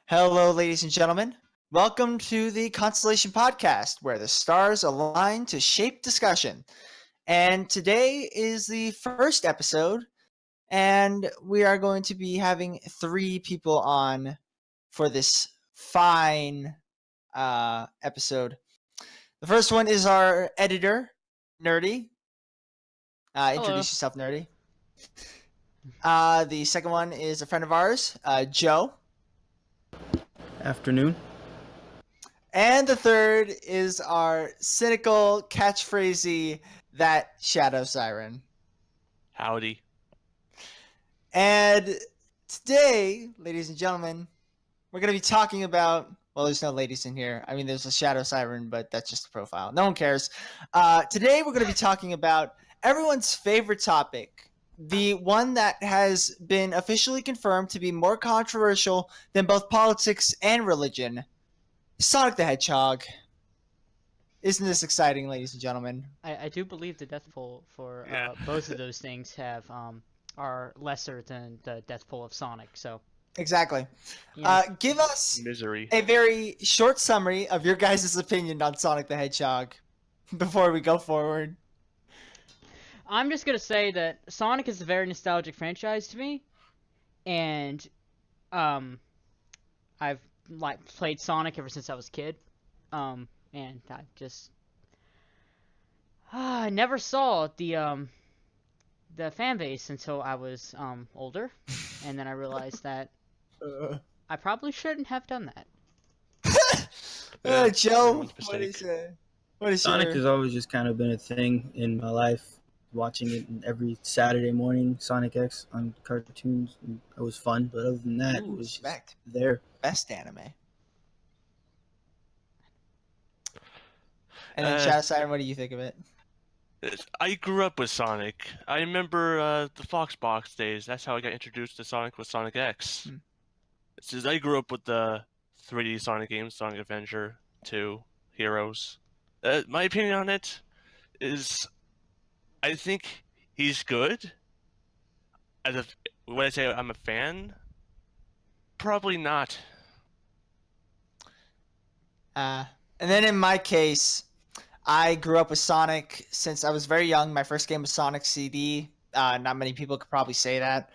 Hello, ladies and gentlemen. Welcome to the Constellation Podcast, where the stars align to shape discussion. And today is the first episode, and we are going to be having three people on for this fine episode. The first one is our editor, Nerdy. Introduce yourself, Nerdy. The second one is a friend of ours, Joe. Afternoon. And the third is our cynical, catchphrasey, that Shadow Siren. Howdy. And today, ladies and gentlemen, we're going to be talking about, well, there's no ladies in here. I mean, there's a Shadow Siren, but that's just a profile. No one cares. Today, we're going to be talking about everyone's favorite topic, the one that has been officially confirmed to be more controversial than both politics and religion, Sonic the Hedgehog. Isn't this exciting, ladies and gentlemen? I do believe the death pool for both of those things are lesser than the death pool of Sonic. So exactly. Yeah. Give us Misery. a very short summary of your guys' opinion on Sonic the Hedgehog before we go forward. I'm just gonna say that Sonic is a very nostalgic franchise to me, and I've played Sonic ever since I was a kid, and I never saw the fan base until I was older, and then I realized that I probably shouldn't have done that. Joe, what is Sonic has always just kind of been a thing in my life. Watching it every Saturday morning, Sonic X on cartoons, and it was fun. But other than that, it was just there. Best anime. And then Shadow Siren, what do you think of it? I grew up with Sonic. I remember the Fox Box days. That's how I got introduced to Sonic with Sonic X. Since I grew up with the 3D Sonic games, Sonic Adventure 2, Heroes. My opinion on it is, I think he's good. When I say I'm a fan, probably not. And then in my case, I grew up with Sonic since I was very young. My first game was Sonic CD. Not many people could probably say that.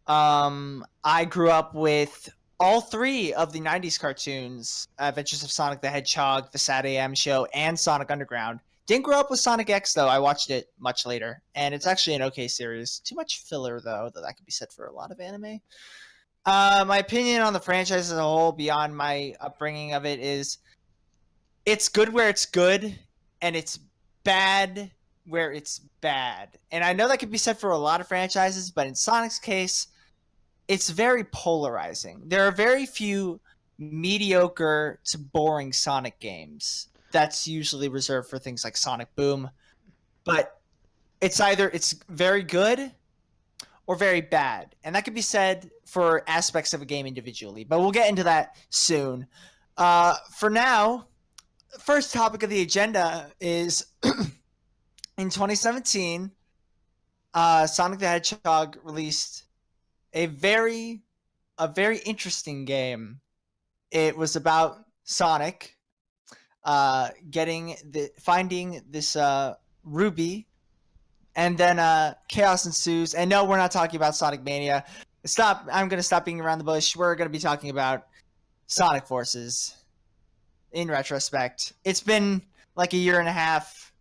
I grew up with all three of the 90s cartoons, Adventures of Sonic the Hedgehog, The Sad AM Show, and Sonic Underground. Didn't grow up with Sonic X, though. I watched it much later, and it's actually an okay series. Too much filler, though, that could be said for a lot of anime. My opinion on the franchise as a whole, beyond my upbringing of it, is it's good where it's good, and it's bad where it's bad. And I know that could be said for a lot of franchises, but in Sonic's case, it's very polarizing. There are very few mediocre to boring Sonic games. That's usually reserved for things like Sonic Boom. But it's either it's very good or very bad. And that could be said for aspects of a game individually. But we'll get into that soon. For now, first topic of the agenda is in 2017, Sonic the Hedgehog released a very interesting game. It was about Sonic finding this ruby, and then chaos ensues. And no, we're not talking about Sonic Mania. I'm gonna stop being around the bush. We're gonna be talking about Sonic Forces. In retrospect, it's been like a year and a half,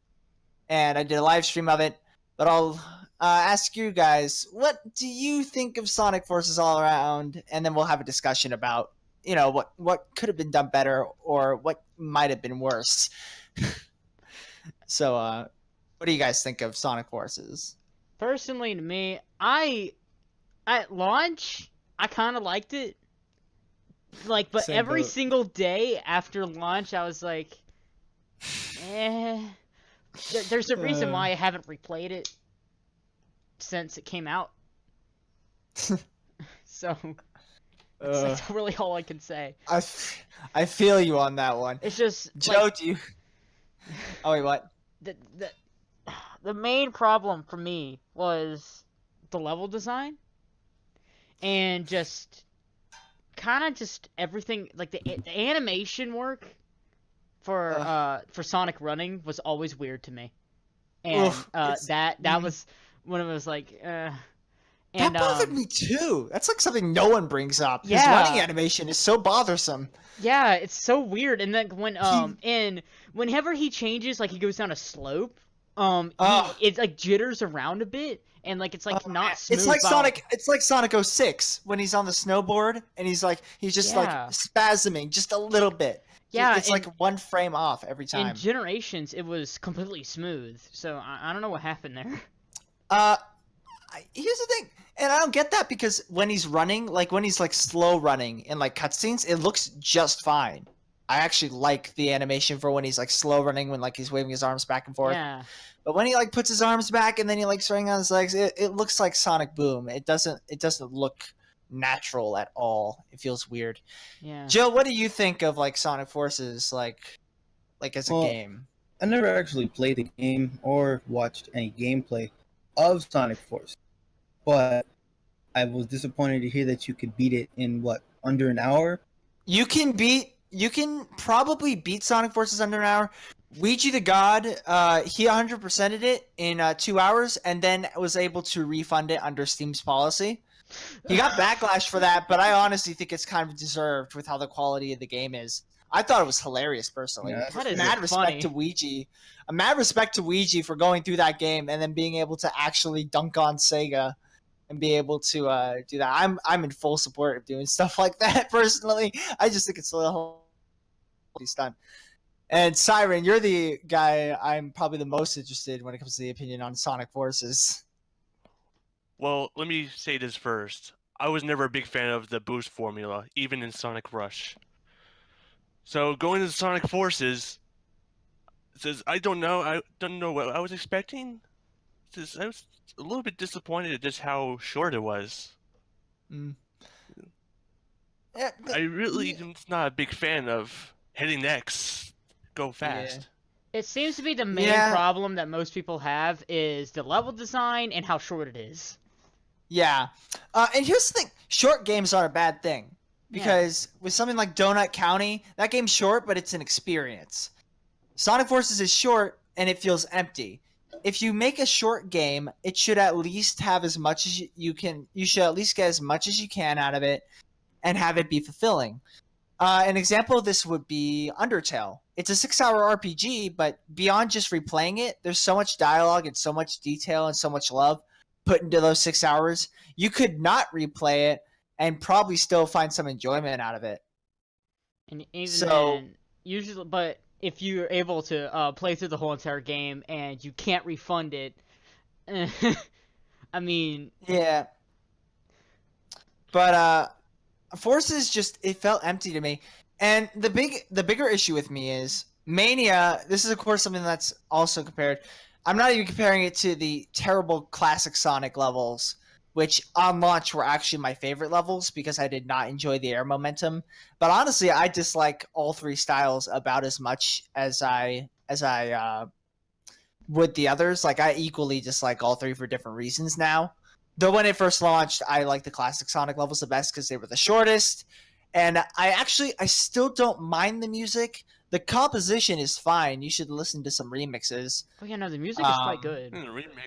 and I did a live stream of it. But I'll ask you guys, what do you think of Sonic Forces all around? And then we'll have a discussion about, what could have been done better or what might have been worse. So, what do you guys think of Sonic Forces? Personally, to me, at launch, I kind of liked it. But Same every boat. single day after launch, I was like, There's a reason why I haven't replayed it since it came out. So that's really all I can say. I feel you on that one. It's just Joe, do you? Oh wait, what? The main problem for me was the level design and just kind of just everything, like the animation work for Sonic running was always weird to me, and that was when it was like. That bothered me too. That's like something no one brings up. Yeah. His running animation is so bothersome. Yeah, it's so weird. And then whenever he changes, like he goes down a slope, it like jitters around a bit, and like it's like not smooth. It's like Sonic 06 when he's on the snowboard and he's just like spasming just a little bit. Yeah, it's like one frame off every time. In Generations, it was completely smooth. So I don't know what happened there. Here's the thing, and I don't get that because when he's running, like when he's like slow running in like cutscenes, it looks just fine. I actually like the animation for when he's like slow running, when like he's waving his arms back and forth. Yeah. But when he like puts his arms back and then he like swinging on his legs, it looks like Sonic Boom. It doesn't look natural at all. It feels weird. Yeah. Jill, what do you think of like Sonic Forces like as a game? I never actually played the game or watched any gameplay of Sonic Forces. But I was disappointed to hear that you could beat it in under an hour. You can probably beat Sonic Forces under an hour. Ouija the God, he 100%ed it in 2 hours and then was able to refund it under Steam's policy. He got backlash for that, but I honestly think it's kind of deserved with how the quality of the game is. I thought it was hilarious personally. Yeah, that is mad respect funny. to Ouija. A mad respect to Ouija for going through that game and then being able to actually dunk on Sega. And be able to do that. I'm in full support of doing stuff like that personally. I just think it's a little stunt. And Siren, you're the guy I'm probably the most interested when it comes to the opinion on Sonic Forces. Well, let me say this first. I was never a big fan of the boost formula, even in Sonic Rush. So going to Sonic Forces, says I don't know what I was expecting. Says I was a little bit disappointed at just how short it was. Yeah, I really am not a big fan of hitting X, go fast. It seems to be the main problem that most people have is the level design and how short it is. Yeah. And here's the thing. Short games are a bad thing. Because with something like Donut County, that game's short, but it's an experience. Sonic Forces is short, and it feels empty. If you make a short game, it should at least have as much as you can. You should at least get as much as you can out of it and have it be fulfilling. An example of this would be Undertale. It's a 6-hour RPG, but beyond just replaying it, there's so much dialogue and so much detail and so much love put into those 6 hours. You could not replay it and probably still find some enjoyment out of it. And even then, usually, but if you're able to play through the whole entire game and you can't refund it, I mean... Yeah. But Forces just, it felt empty to me. And the bigger issue with me is Mania. This is, of course, something that's also compared. I'm not even comparing it to the terrible classic Sonic levels, which on launch were actually my favorite levels because I did not enjoy the air momentum. But honestly, I dislike all three styles about as much as I would the others. Like, I equally dislike all three for different reasons now. Though when it first launched, I liked the classic Sonic levels the best because they were the shortest. And I still don't mind the music. The composition is fine. You should listen to some remixes. Oh yeah, no, the music is quite good.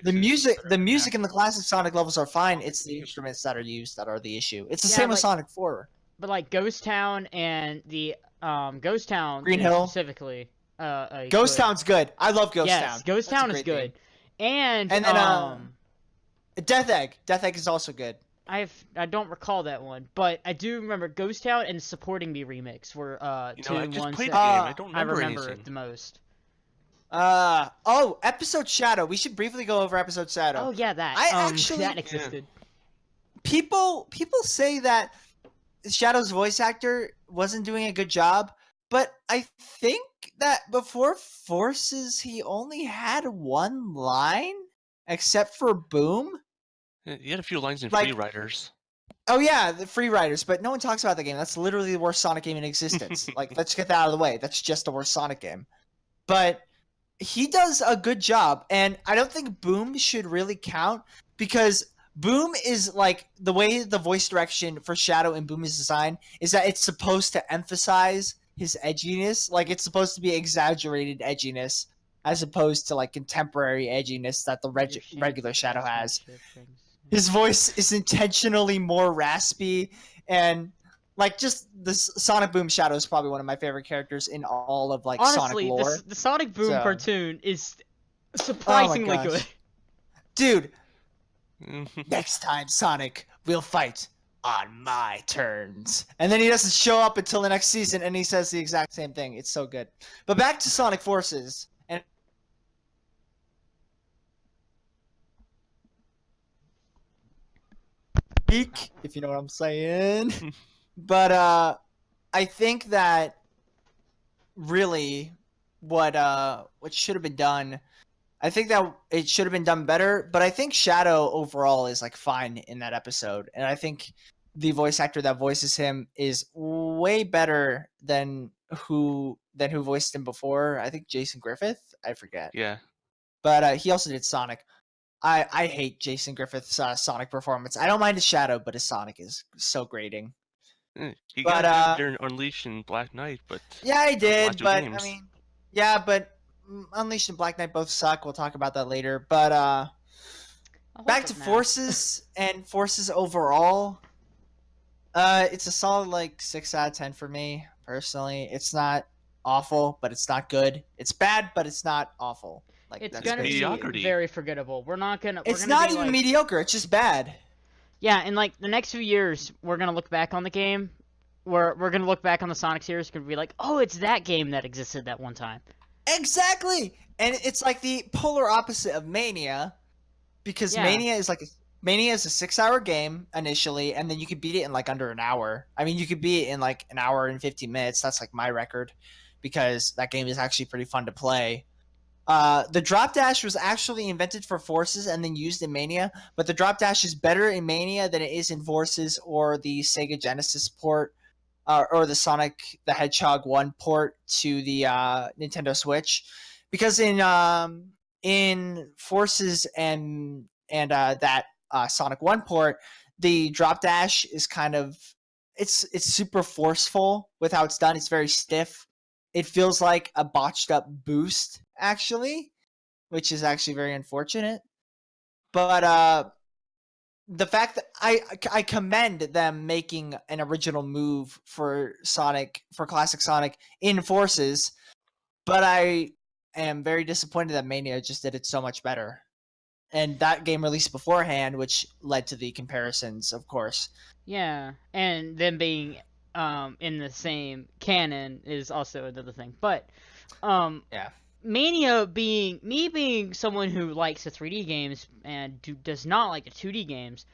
The music in the classic Sonic levels are fine. It's the instruments that are used that are the issue. It's the same with Sonic 4. But like Ghost Town and the Ghost Town Green Hill specifically. Ghost Town's good. I love Ghost Town. Yes, Ghost Town is good. And then Death Egg. Death Egg is also good. I don't recall that one, but I do remember Ghost Town and Supporting Me remix were two ones that I remember the most. Episode Shadow. We should briefly go over Episode Shadow. Oh yeah, that. That existed. People say that Shadow's voice actor wasn't doing a good job, but I think that before Forces he only had one line, except for Boom. You had a few lines in Free Riders. Oh yeah, the Free Riders, but no one talks about the game. That's literally the worst Sonic game in existence. Let's get that out of the way. That's just the worst Sonic game. But he does a good job, and I don't think Boom should really count because Boom is like the way the voice direction for Shadow and Boom is designed is that it's supposed to emphasize his edginess. Like it's supposed to be exaggerated edginess as opposed to like contemporary edginess that the regular Shadow has. His voice is intentionally more raspy, and like just the Sonic Boom Shadow is probably one of my favorite characters in all of like Honestly, Sonic lore. the Sonic Boom cartoon is surprisingly good. Dude, next time Sonic will fight on my terms. And then he doesn't show up until the next season and he says the exact same thing. It's so good. But back to Sonic Forces. And peak, if you know what I'm saying. But I think that really what should have been done, I think that it should have been done better, but I think Shadow overall is like fine in that episode. And I think the voice actor that voices him is way better than who voiced him before. I think Jason Griffith, I forget. Yeah. But he also did Sonic. I hate Jason Griffith's Sonic performance. I don't mind his Shadow, but his Sonic is so grating. He got there in Unleashed and Black Knight, but yeah, I did. But games. I mean, yeah, but Unleashed and Black Knight both suck. We'll talk about that later. But back to Forces and Forces overall. It's a solid like 6 out of 10 for me personally. It's not awful, but it's not good. It's bad, but it's not awful. Like it's that's gonna mediocrity. be very forgettable. We're not gonna. It's not even mediocre. It's just bad. Yeah, in like the next few years, we're gonna look back on the game. We're gonna look back on the Sonic series and be like, oh, it's that game that existed that one time. Exactly, and it's like the polar opposite of Mania, because Mania is a 6-hour game initially, and then you could beat it in like under an hour. I mean, you could beat it in like an hour and 15 minutes. That's like my record, because that game is actually pretty fun to play. The drop dash was actually invented for Forces and then used in Mania, but the drop dash is better in Mania than it is in Forces or the Sega Genesis port, or the Sonic the Hedgehog 1 port to the Nintendo Switch, because in Forces and that Sonic 1 port, the drop dash is kind of it's super forceful with how it's done. It's very stiff. It feels like a botched up boost, actually, which is actually very unfortunate. But the fact that I commend them making an original move for classic Sonic in Forces, but I am very disappointed that Mania just did it so much better. And that game released beforehand, which led to the comparisons, of course. Yeah, and them being in the same canon is also another thing. But yeah. Mania being someone who likes the 3D games and does not like the 2D games,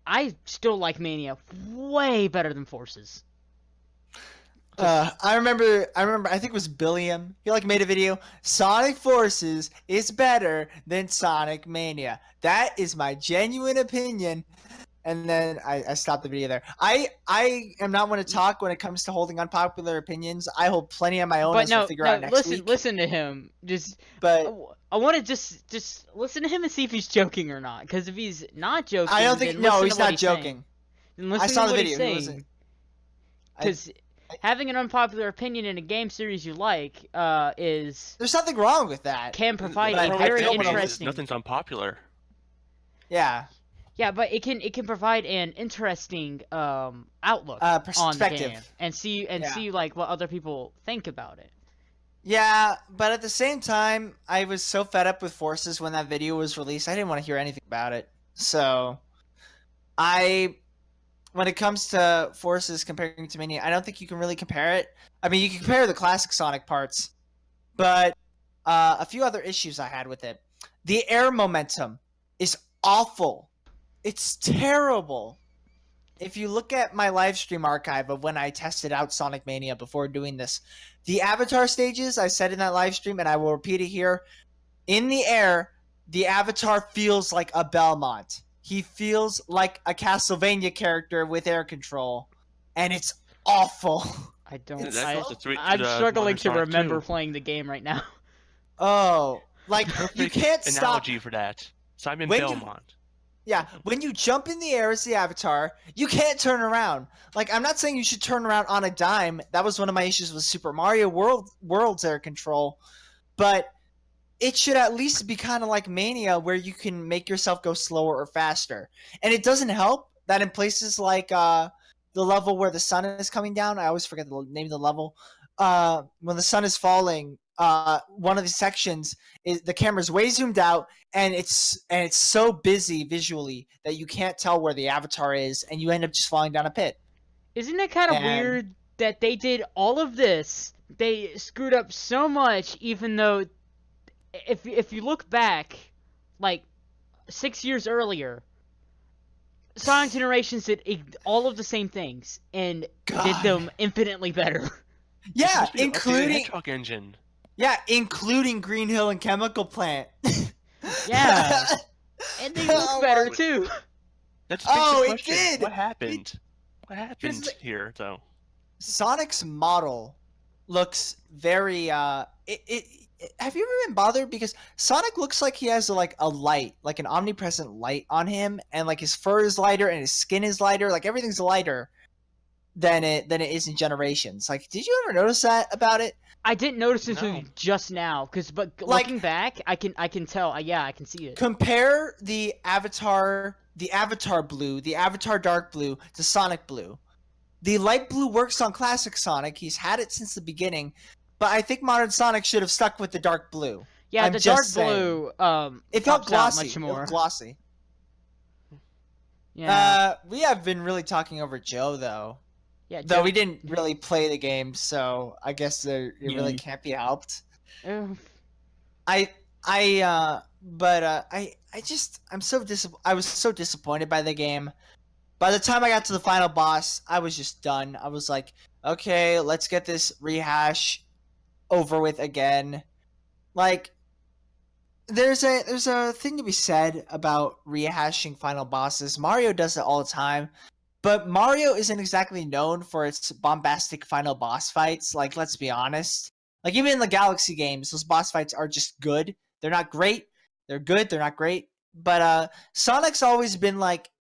I still like Mania way better than Forces. I remember I think it was Billiam. He like made a video. Sonic Forces is better than Sonic Mania. That is my genuine opinion. And then I stopped the video there. I am not one to talk when it comes to holding unpopular opinions. I hold plenty of my own. But we'll figure out next week. Listen to him. But I want to just listen to him and see if he's joking or not. Because if he's not joking, I don't think he's not joking. I saw the video. Because having an unpopular opinion in a game series you like is there's nothing wrong with that. Can provide a very interesting. Nothing's unpopular. Yeah. Yeah, but it can provide an interesting outlook on the game and see like what other people think about it. Yeah, but at the same time, I was so fed up with Forces when that video was released. I didn't want to hear anything about it. So, when it comes to Forces comparing to Mania, I don't think you can really compare it. I mean, you can compare the classic Sonic parts, but a few other issues I had with it. The air momentum is awful. It's terrible. If you look at my live stream archive of when I tested out Sonic Mania before doing this, the Avatar stages I said in that live stream, and I will repeat it here, in the air, the Avatar feels like a Belmont. He feels like a Castlevania character with air control, and it's awful. I'm struggling to remember playing the game right now. Oh, like you can't analogy stop. for that. Simon Belmont. Yeah, when you jump in the air as the avatar, you can't turn around. Like, I'm not saying you should turn around on a dime. That was one of my issues with Super Mario World's air control. But it should at least be kind of like Mania, where you can make yourself go slower or faster. And it doesn't help that in places like the level where the sun is coming down, I always forget the name of the level, when the sun is falling, one of the sections is the camera's way zoomed out, and it's so busy visually that you can't tell where the avatar is, and you end up just falling down a pit. Isn't it kind of weird that they did all of this? They screwed up so much, even though if you look back, like 6 years earlier, Sonic Generations did all of the same things and did them infinitely better. Yeah, including Hedgehog engine. Yeah, including Green Hill and Chemical Plant. Yeah, and they look better too. That's it did. What happened? What happened here, though? Sonic's model looks very. Have you ever been bothered, because Sonic looks like he has like a light, like an omnipresent light on him, and like his fur is lighter and his skin is lighter, like everything's lighter than it is in Generations. Like, did you ever notice that about it? I didn't notice it until just now, but looking back, I can tell. Yeah, I can see it. Compare the Avatar blue, the Avatar dark blue to Sonic blue. The light blue works on classic Sonic. He's had it since the beginning, but I think modern Sonic should have stuck with the dark blue. Yeah, the dark blue. It felt glossy. Much more. It felt glossy. Yeah. We have been really talking over Joe though. Yeah. Though we didn't really play the game, so I guess it really can't be helped. Oof. I was so disappointed by the game. By the time I got to the final boss, I was just done. I was like, okay, let's get this rehash over with again. Like, there's a thing to be said about rehashing final bosses. Mario does it all the time, but Mario isn't exactly known for its bombastic final boss fights. Like, let's be honest. Like, even in the Galaxy games, those boss fights are just good. They're not great. They're good. They're not great. But Sonic's always been like,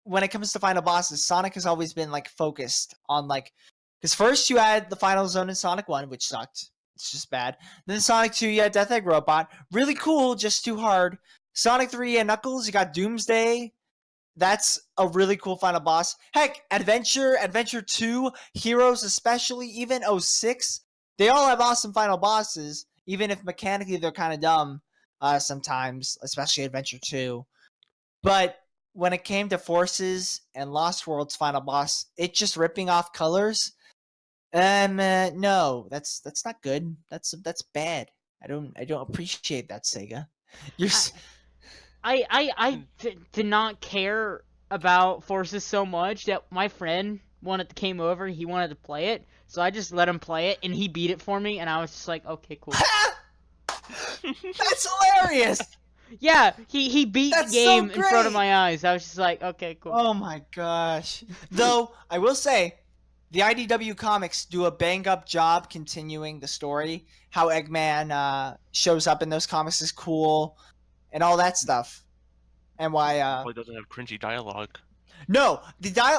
when it comes to final bosses, Sonic has always been like focused on like, because first you had the final zone in Sonic 1, which sucked. It's just bad. Then Sonic 2, you had Death Egg Robot. Really cool, just too hard. Sonic 3, you had Knuckles. You got Doomsday. That's a really cool final boss. Heck, Adventure 2, Heroes especially, even 06. They all have awesome final bosses, even if mechanically they're kind of dumb sometimes, especially Adventure 2. But when it came to Forces and Lost World's final boss, it just ripping off colors. No, that's not good. That's bad. I don't appreciate that, Sega. I did not care about Forces so much that my friend came over. He wanted to play it, so I just let him play it, and he beat it for me, and I was just like, okay, cool. That's hilarious. Yeah, he beat the game in front of my eyes. I was just like, okay, cool. Oh my gosh. Though, I will say, the IDW comics do a bang-up job continuing the story. How Eggman shows up in those comics is cool, and all that stuff. And why... Well, it doesn't have cringy dialogue. No,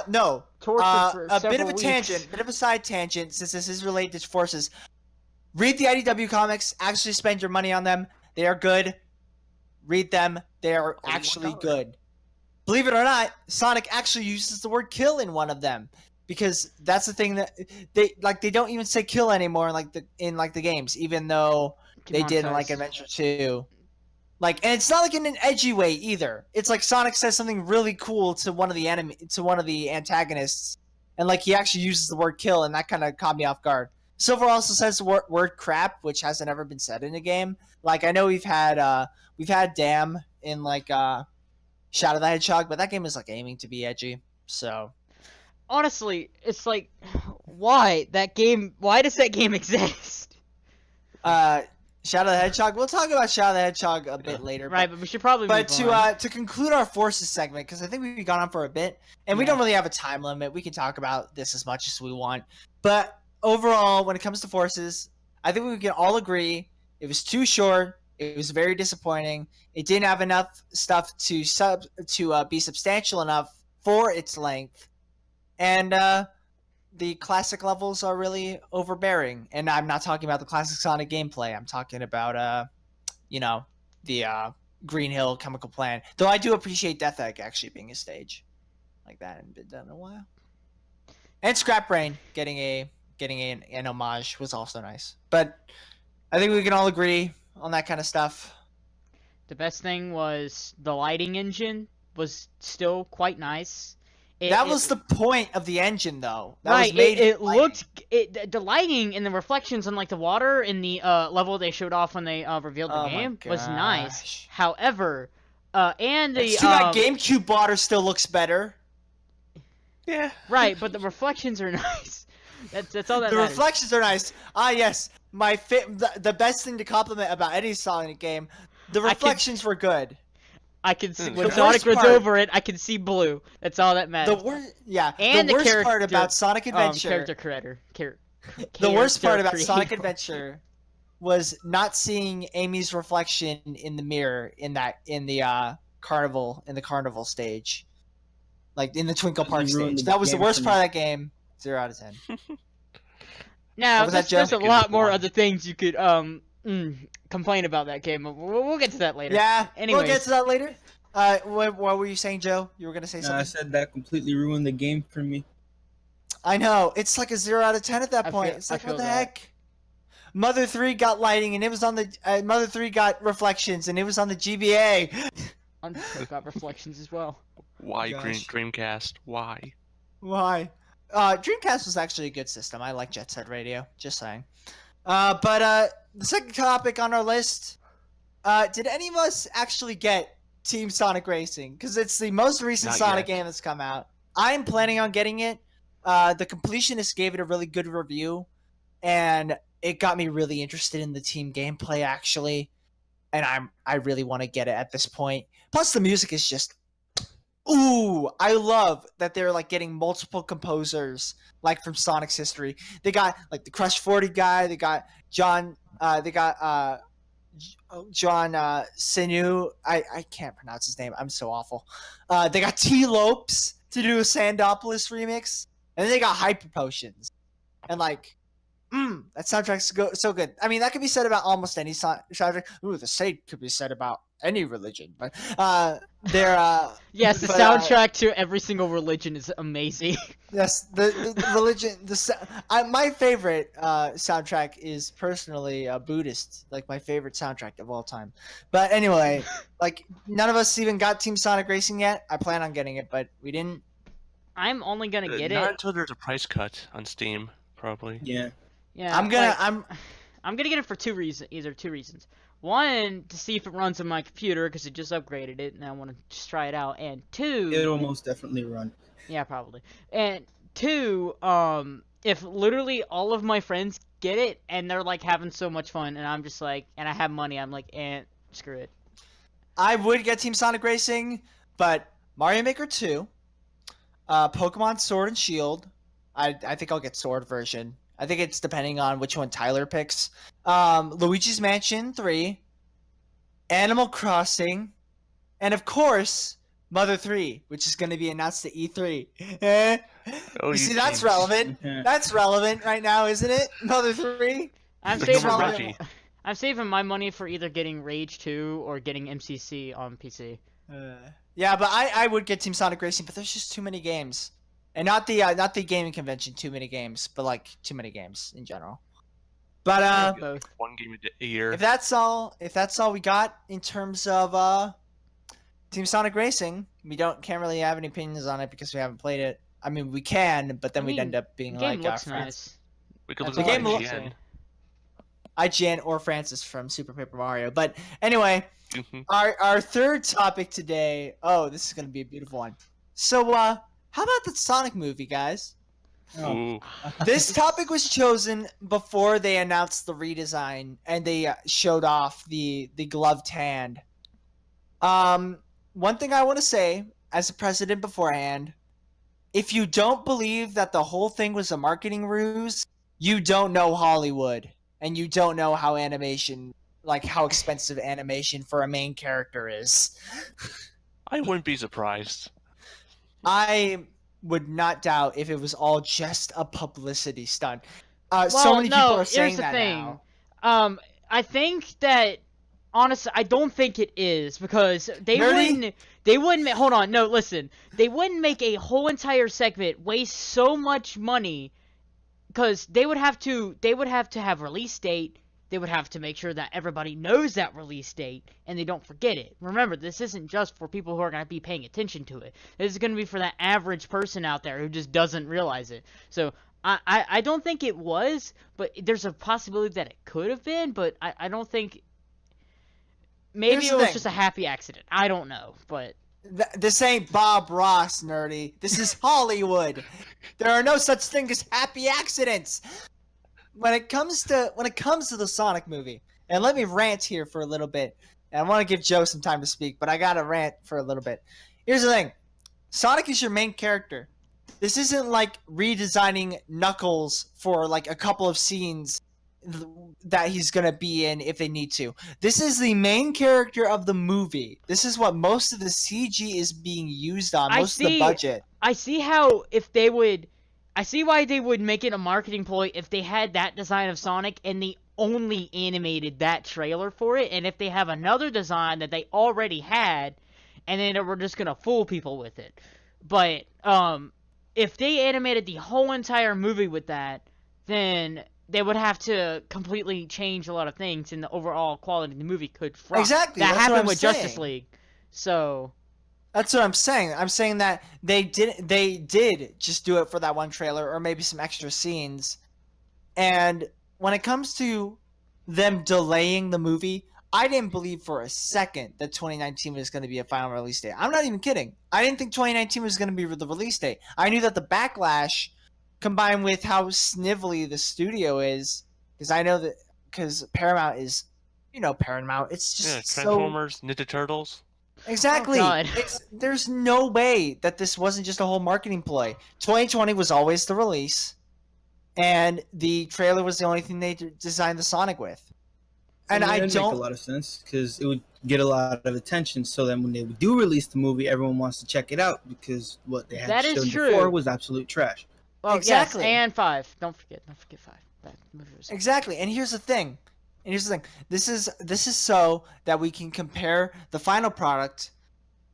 no. A bit of a tangent, bit of a side tangent, since this is related to Forces. Read the IDW comics. Actually spend your money on them. They are good. Read them. They are actually good. Believe it or not, Sonic actually uses the word kill in one of them, because that's the thing that they don't even say kill anymore in the games, even though they did in like Adventure 2. Like, and it's not like in an edgy way either. It's like Sonic says something really cool to one of the antagonists, and like he actually uses the word kill, and that kind of caught me off guard. Silver also says the word crap, which hasn't ever been said in a game. Like, I know we've had damn in like Shadow the Hedgehog, but that game is like aiming to be edgy. So honestly, it's like, why does that game exist? Shadow the Hedgehog. We'll talk about Shadow the Hedgehog a bit later. Right, but we should probably move on. To conclude our Forces segment, because I think we've gone on for a bit, and we don't really have a time limit. We can talk about this as much as we want. But overall, when it comes to Forces, I think we can all agree it was too short, It was very disappointing. It didn't have enough stuff to be substantial enough for its length, and the classic levels are really overbearing. And I'm not talking about the classic Sonic gameplay. I'm talking about the Green Hill Chemical Plant. Though I do appreciate Death Egg actually being a stage like that, and been done in a while. And Scrap Brain getting an homage was also nice. But I think we can all agree on that kind of stuff. The best thing was the lighting engine was still quite nice. That was the point of the engine, though. That right, was made it looked the lighting and the reflections on like the water in the level they showed off when they revealed the game was nice. However, and the GameCube water still looks better. Yeah. Right, but the reflections are nice. That's all that matters. The reflections are nice. Ah, yes. The best thing to compliment about any Sonic game, the reflections were good. I can see when Sonic was over it. I can see blue. That's all that matters. And the worst part about Sonic Adventure. Character creator. The worst part about Sonic Adventure was not seeing Amy's reflection in the mirror in the carnival stage, like in the Twinkle Park stage. That was the worst part of that game. 0 out of 10. Now there's a lot more other things you could complain about that game. We'll get to that later. Yeah, anyways. We'll get to that later. What were you saying, Joe? You were gonna say something. I said that completely ruined the game for me. I know. It's like a 0 out of 10 at that point. It's like, what the heck? Mother 3 got lighting, and it was on the Mother 3 got reflections, and it was on the GBA. Undertale got reflections as well. Why Dreamcast? Why? Dreamcast was actually a good system. I like Jet Set Radio. Just saying. But the second topic on our list, did any of us actually get Team Sonic Racing? Because it's the most recent Sonic game that's come out. I'm planning on getting it. The completionist gave it a really good review, and it got me really interested in the team gameplay, actually. And I really want to get it at this point. Plus, the music is just... Ooh, I love that they're like getting multiple composers like from Sonic's history. They got like the Crush 40 guy, they got John Sinu. I can't pronounce his name. I'm so awful. They got T Lopes to do a Sandopolis remix, and then they got Hyper Potions. And like that soundtrack's so good. I mean, that could be said about almost any soundtrack. Ooh, the same could be said about any religion, but they're yes, the soundtrack to every single religion is amazing. Yes, the religion. My favorite soundtrack is personally Buddhist, like my favorite soundtrack of all time. But anyway, like none of us even got Team Sonic Racing yet. I plan on getting it, but we didn't. I'm only gonna get not it until there's a price cut on Steam, probably. Yeah. Yeah. I'm gonna get it for two reasons. One, to see if it runs on my computer, because it just upgraded it, and I want to just try it out. And two... It'll most definitely run. Yeah, probably. And two, if literally all of my friends get it, and they're, like, having so much fun, and I'm just like... And I have money, I'm like, screw it. I would get Team Sonic Racing, but Mario Maker 2, Pokemon Sword and Shield, I think I'll get Sword version. I think it's depending on which one Tyler picks. Luigi's Mansion 3, Animal Crossing, and of course, Mother 3, which is going to be announced at E3. You see, that's relevant. That's relevant right now, isn't it? Mother 3? I'm saving my money for either getting Rage 2 or getting MCC on PC. Yeah, but I would get Team Sonic Racing, but there's just too many games. And not the gaming convention, too many games, but like too many games in general. But one game a year. If that's all we got in terms of Team Sonic Racing, we can't really have any opinions on it because we haven't played it. I mean, we can, but then we'd end up being the game like looks nice. We could look the game at IGN. IGN or Francis from Super Paper Mario. But anyway, our third topic today. Oh, this is gonna be a beautiful one. So how about the Sonic movie, guys? Oh. This topic was chosen before they announced the redesign and they showed off the gloved hand. One thing I want to say as a precedent beforehand, if you don't believe that the whole thing was a marketing ruse, you don't know Hollywood and you don't know how animation like how expensive animation for a main character is. I wouldn't be surprised. I would not doubt if it was all just a publicity stunt. Well, So many people are here's saying the that thing. now. I think that honestly, I don't think it is because they Nerdy? wouldn't. Hold on, no, listen. They wouldn't make a whole entire segment waste so much money because they would have to have release date. They would have to make sure that everybody knows that release date and they don't forget it. Remember, this isn't just for people who are going to be paying attention to it. This is going to be for that average person out there who just doesn't realize it. So I don't think it was, but there's a possibility that it could have been, but I don't think... Maybe it was just a happy accident. I don't know, but... This ain't Bob Ross, Nerdy. This is Hollywood. There are no such thing as happy accidents. When it comes to the Sonic movie, and let me rant here for a little bit. And I want to give Joe some time to speak, but I gotta rant for a little bit. Here's the thing: Sonic is your main character. This isn't like redesigning Knuckles for like a couple of scenes that he's gonna be in if they need to. This is the main character of the movie. This is what most of the CG is being used on. Most of the budget. I see how I see why they would make it a marketing ploy if they had that design of Sonic and they only animated that trailer for it, and if they have another design that they already had, and then we're just gonna fool people with it. But if they animated the whole entire movie with that, then they would have to completely change a lot of things, and the overall quality of the movie could drop. Exactly. That happened with Justice League. So that's what I'm saying. I'm saying that they did just do it for that one trailer or maybe some extra scenes. And when it comes to them delaying the movie, I didn't believe for a second that 2019 was going to be a final release date. I'm not even kidding. I didn't think 2019 was going to be the release date. I knew that the backlash combined with how snivelly the studio is, because Paramount is, Paramount. It's just Transformers, Ninja Turtles. Exactly. Oh, There's no way that this wasn't just a whole marketing ploy. 2020 was always the release, and the trailer was the only thing they designed the Sonic with. And I don't make a lot of sense because it would get a lot of attention. So then when they do release the movie, everyone wants to check it out because what they had shown before was absolute trash. Well, exactly. Yes, and 5. Don't forget 5. That movie was exactly. And here's the thing. This is so that we can compare the final product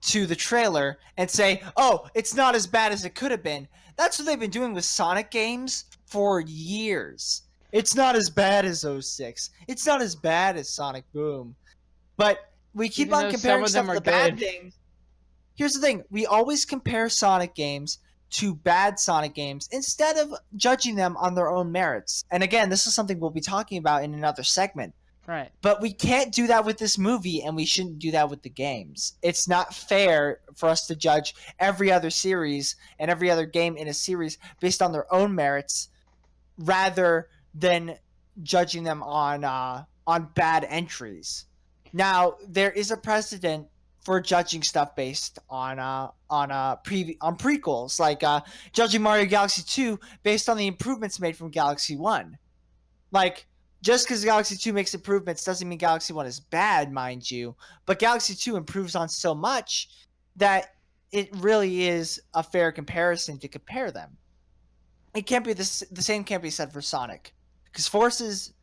to the trailer and say, oh, it's not as bad as it could have been. That's what they've been doing with Sonic games for years. It's not as bad as 06. It's not as bad as Sonic Boom. But we keep on comparing stuff to the bad things. Here's the thing. We always compare Sonic games to bad Sonic games instead of judging them on their own merits. And again, this is something we'll be talking about in another segment. Right. But we can't do that with this movie, and we shouldn't do that with the games. It's not fair for us to judge every other series and every other game in a series based on their own merits rather than judging them on bad entries. Now, there is a precedent for judging stuff based on prequels, like judging Mario Galaxy 2 based on the improvements made from Galaxy 1. Like, just because Galaxy 2 makes improvements doesn't mean Galaxy 1 is bad, mind you, but Galaxy 2 improves on so much that it really is a fair comparison to compare them. It can't be the same can't be said for Sonic, because Forces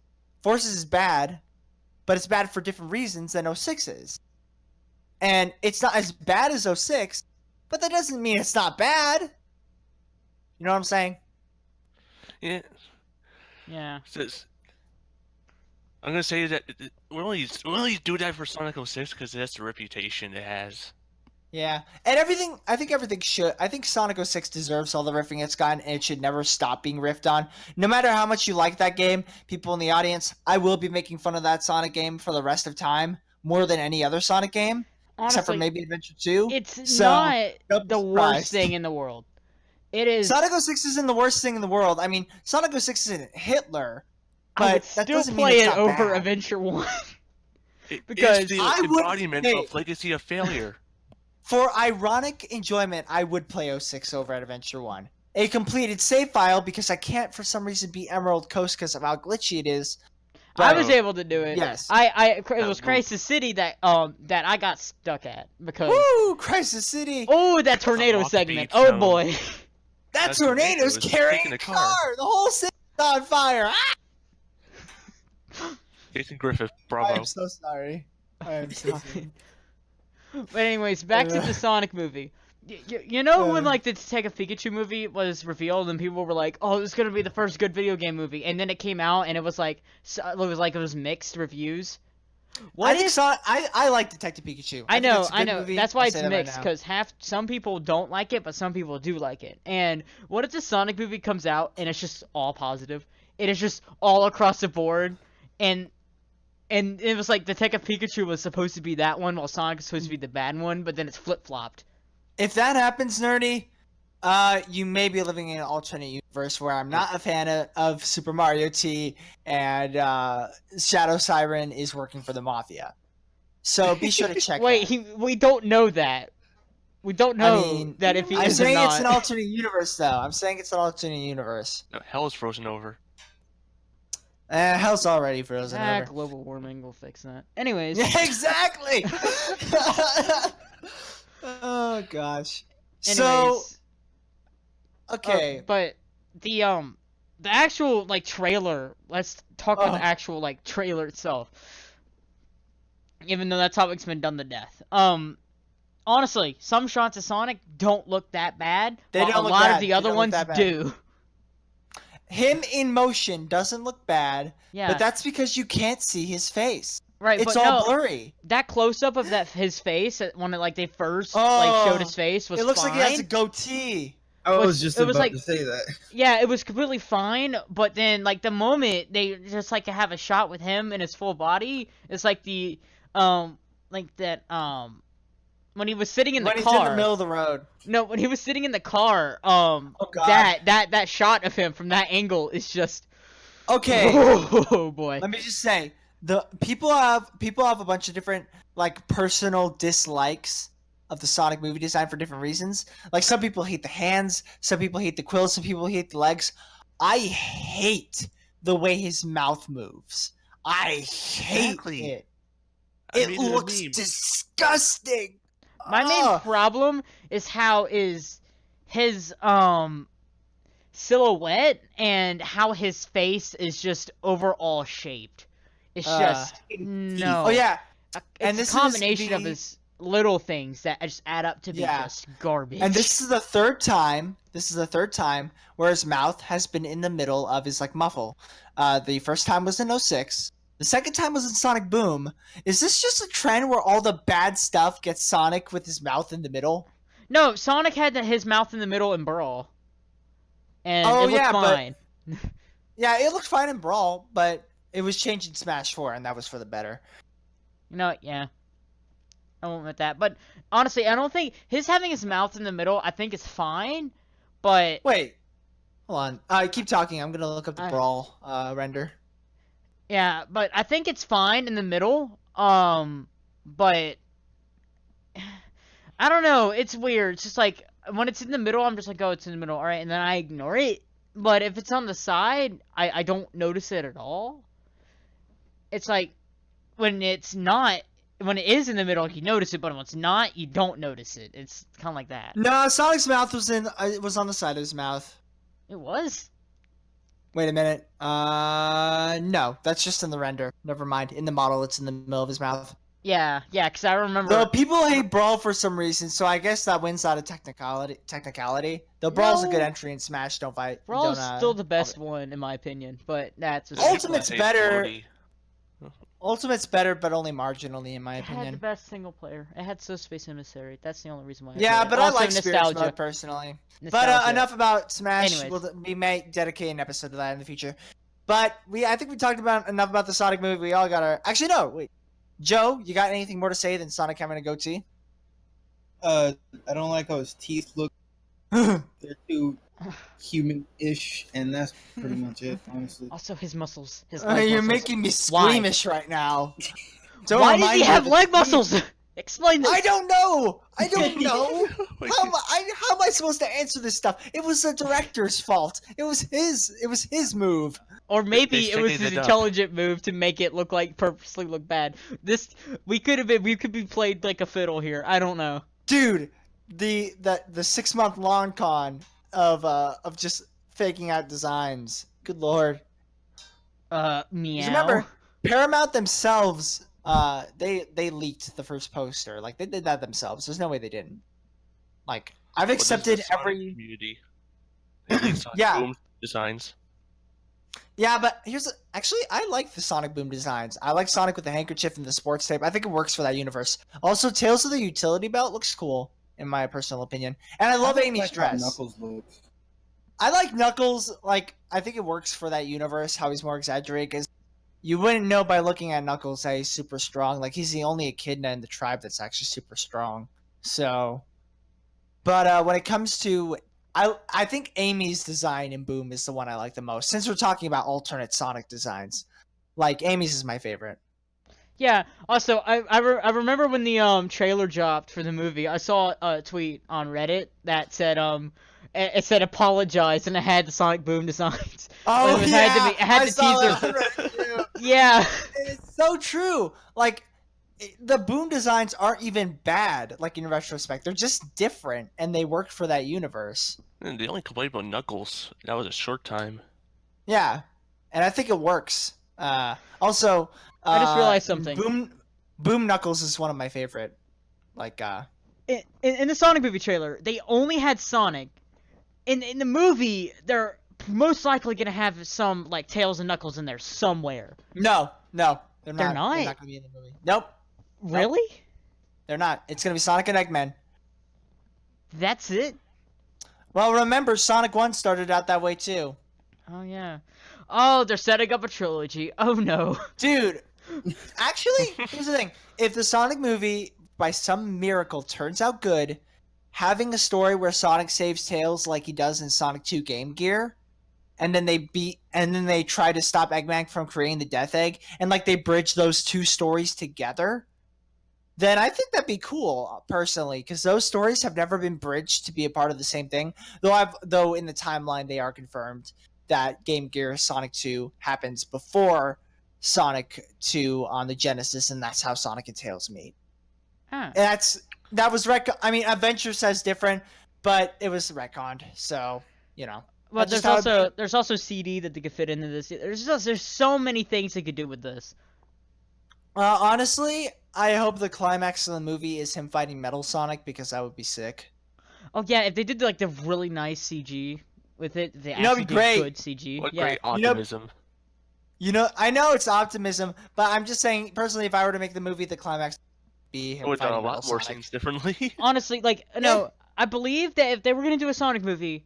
is bad, but it's bad for different reasons than 06 is. And it's not as bad as 06, but that doesn't mean it's not bad. You know what I'm saying? Yeah. Yeah. I'm gonna say that we only do that for Sonic 06 because that's the reputation it has. Yeah, and I think Sonic 06 deserves all the riffing it's gotten, and it should never stop being riffed on. No matter how much you like that game, people in the audience, I will be making fun of that Sonic game for the rest of time, more than any other Sonic game. Honestly, except for maybe Adventure 2. It's not the worst thing in the world. It is. Sonic 06 isn't the worst thing in the world. I mean, Sonic 06 isn't Hitler, but I would that still doesn't play mean it's it not over bad. Adventure 1. Because it's the embodiment of legacy of failure. For ironic enjoyment, I would play 06 over at Adventure 1. A completed save file because I can't for some reason beat Emerald Coast because of how glitchy it is. I was able to do it. Yes. It was Crisis City that I got stuck at because. Woo! Crisis City. Oh, that tornado segment. Oh boy. That tornado's carrying a car. The whole city's on fire. Ah! Jason Griffith, bravo. I'm so sorry. I am so sorry. But anyways, back to the Sonic movie. You know when like the Detective Pikachu movie was revealed and people were like, "Oh, this is gonna be the first good video game movie," and then it came out and it was mixed reviews. I like Detective Pikachu. I know. Movie. That's why it's mixed because some people don't like it, but some people do like it. And what if the Sonic movie comes out and it's just all positive? It is just all across the board, and it was like Detective Pikachu was supposed to be that one, while Sonic is supposed to be the bad one, but then it's flip-flopped. If that happens, Nerdy, you may be living in an alternate universe where I'm not a fan of Super Mario T, and Shadow Siren is working for the Mafia. So be sure to check we don't know that. We don't know that if he is or not. I'm saying it's an alternate universe, though. I'm saying it's an alternate universe. No, hell is frozen over. Hell's already frozen over. Global warming will fix that. Anyways. Yeah, exactly! Oh, gosh. Anyways, so, okay. But the actual, like, trailer, let's talk about the actual, like, trailer itself. Even though that topic's been done to death. Honestly, some shots of Sonic don't look that bad. A lot of the other ones do. Him in motion doesn't look bad, but that's because you can't see his face. Right, it's all blurry. That close-up of his face, when they first showed his face, was fine. It looks like he has a goatee. I was just about to say that. Yeah, it was completely fine, but then, like, the moment they just, like, have a shot with him in his full body, it's like the, when he was sitting in the car. When he's in the middle of the road. No, when he was sitting in the car, that shot of him from that angle is just... Okay. Oh, boy. Let me just say, the people have a bunch of different, like, personal dislikes of the Sonic movie design for different reasons. Like, some people hate the hands, some people hate the quills, some people hate the legs. I hate the way his mouth moves. I hate it. It looks disgusting. My main problem is how is his silhouette and how his face is just overall shaped. It's just no. Oh yeah, and this combination of his little things that just add up to be just garbage. And this is the third time. Where his mouth has been in the middle of his like muffle. The first time was in 06. The second time was in Sonic Boom. Is this just a trend where all the bad stuff gets Sonic with his mouth in the middle? No, Sonic had his mouth in the middle in Brawl. And it looked fine. Yeah, it looked fine in Brawl, but it was changed in Smash 4, and that was for the better. You know, yeah. I won't admit that. But honestly, I don't think his having his mouth in the middle, I think is fine, but... Wait. Hold on. Keep talking. I'm going to look up the Brawl render. Yeah, but I think it's fine in the middle. But I don't know. It's weird. It's just like when it's in the middle, I'm just like, oh, it's in the middle, all right, and then I ignore it. But if it's on the side, I don't notice it at all. It's like when it's not, when it is in the middle, you notice it, but when it's not, you don't notice it. It's kind of like that. No, Sonic's mouth was on the side of his mouth. It was? Wait a minute. No, that's just in the render. Never mind. In the model, it's in the middle of his mouth. Yeah, because I remember... Though people hate Brawl for some reason, so I guess that wins out of technicality. Though Brawl's a good entry in Smash, don't fight. Brawl's still the best one, in my opinion, but that's... Ultimate's better. Ultimate's better, but only marginally, in my opinion. It had the best single player. It had Space Emissary. That's the only reason why I Yeah, but also I like nostalgia. Spirits Mode, personally. Nostalgia. But enough about Smash. Anyways. We may dedicate an episode to that in the future. But I think we talked about enough about the Sonic movie. We all got our... Actually, no, wait. Joe, you got anything more to say than Sonic having a goatee? I don't like how his teeth look. They're too human-ish, and that's pretty much it, honestly. Also, his muscles. You're making me squeamish right now. Why does he have leg muscles? Explain this. I don't know. I don't know. Like, How am I supposed to answer this stuff? It was the director's fault. It was his move. Or maybe it was setting his it up. intelligent move to make it look like purposely look bad. We could be played like a fiddle here. I don't know. Dude, the 6-month long con of just faking out designs. Good lord. Meow. 'Cause remember, Paramount themselves, they leaked the first poster. Like they did that themselves. There's no way they didn't. Like I've Well, this is the accepted Sonic every. community. Sonic Yeah. Boom designs. Yeah, but actually, I like the Sonic Boom designs. I like Sonic with the handkerchief and the sports tape. I think it works for that universe. Also, Tales of the Utility Belt looks cool, in my personal opinion. And I love Amy's like how dress. Knuckles looks. I like Knuckles. Like, I think it works for that universe, how he's more exaggerated, because you wouldn't know by looking at Knuckles that he's super strong. Like, he's the only echidna in the tribe that's actually super strong. So, but when it comes to I think Amy's design in Boom is the one I like the most. Since we're talking about alternate Sonic designs, like Amy's is my favorite. Yeah. Also, I remember when the trailer dropped for the movie. I saw a tweet on Reddit that said it said apologize, and it had the Sonic Boom designs. Oh it yeah, it had I the saw teaser. that on Reddit, too. Yeah. It's so true. Like the Boom designs aren't even bad. Like in retrospect, they're just different, and they work for that universe. And they only complained about Knuckles. That was a short time. Yeah, and I think it works. Also, I just realized something. Boom Knuckles is one of my favorite. Like, In the Sonic movie trailer, they only had Sonic. In the movie, they're most likely gonna have some like Tails and Knuckles in there somewhere. no, they're not. They're not? They're not gonna be in the movie. Nope, Really? they're not. It's gonna be Sonic and Eggman. That's it? Well, remember Sonic 1 started out that way too. Oh yeah. Oh, they're setting up a trilogy. Oh no. Dude, actually, here's the thing. If the Sonic movie, by some miracle, turns out good, having a story where Sonic saves Tails like he does in Sonic 2 Game Gear, and then they try to stop Eggman from creating the Death Egg, and like they bridge those two stories together, then I think that'd be cool, personally, because those stories have never been bridged to be a part of the same thing. Though in the timeline they are confirmed that Game Gear Sonic 2 happens before Sonic 2 on the Genesis, and that's how Sonic and Tails meet. Huh. And that was I mean, Adventure says different, but it was retconned, so you know. But That's there's also CD that they could fit into this. There's so many things they could do with this. Honestly, I hope the climax of the movie is him fighting Metal Sonic, because that would be sick. Oh yeah, if they did like the really nice CG with it, they that'd actually be great. did good CG. What Yeah. great optimism. I know it's optimism, but I'm just saying, personally, if I were to make the movie, the climax would be him I would have done fighting a lot Metal more Sonic. scenes differently. Honestly, like no, I believe that if they were gonna do a Sonic movie,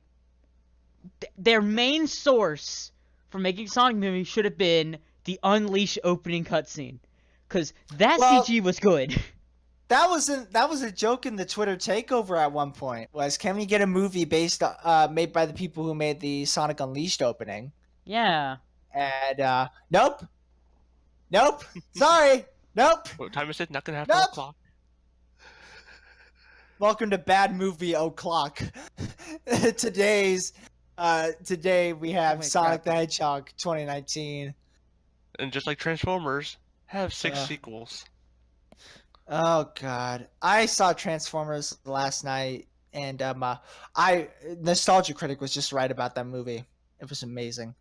their main source for making a Sonic movie should have been the Unleash opening cutscene, because that CG was good. That was a joke in the Twitter takeover at one point. Was, can we get a movie made by the people who made the Sonic Unleashed opening? Yeah. And nope, sorry, nope. What time is it? Not gonna happen. Nope. O'clock. Welcome to Bad Movie O'Clock. Today we have Oh my Sonic crap. the Hedgehog 2019. And just like Transformers, have 6 sequels. Oh god, I saw Transformers last night, and Nostalgia Critic was just right about that movie. It was amazing.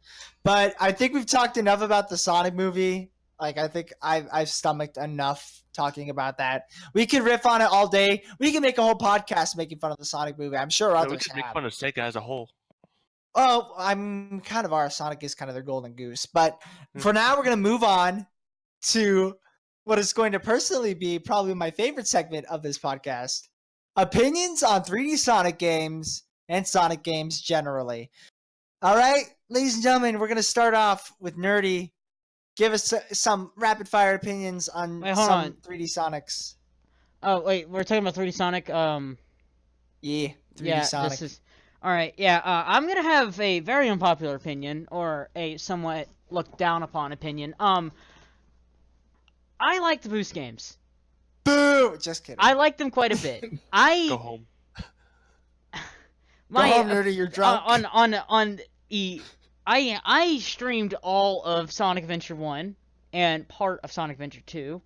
But I think we've talked enough about the Sonic movie. Like, I think I've stomached enough talking about that. We could riff on it all day. We can make a whole podcast making fun of the Sonic movie. I'm sure Yeah, we others could make have. fun of Sega as a whole. Oh, I'm kind of our Sonic is kind of their golden goose. But for now, we're going to move on to what is going to personally be probably my favorite segment of this podcast. Opinions on 3D Sonic games and Sonic games generally. All right, ladies and gentlemen, we're going to start off with Nerdy. Give us some rapid fire opinions on Wait, hold on. 3D Sonics. Oh wait, we're talking about 3D Sonic. Yeah, 3D Sonic. This is. All right, yeah. I'm gonna have a very unpopular opinion, or a somewhat looked down upon opinion. I like the Boost games. Boo! Just kidding. I like them quite a bit. Go home. Go home, nerdy. You're drunk. I streamed all of Sonic Adventure 1 and part of Sonic Adventure 2,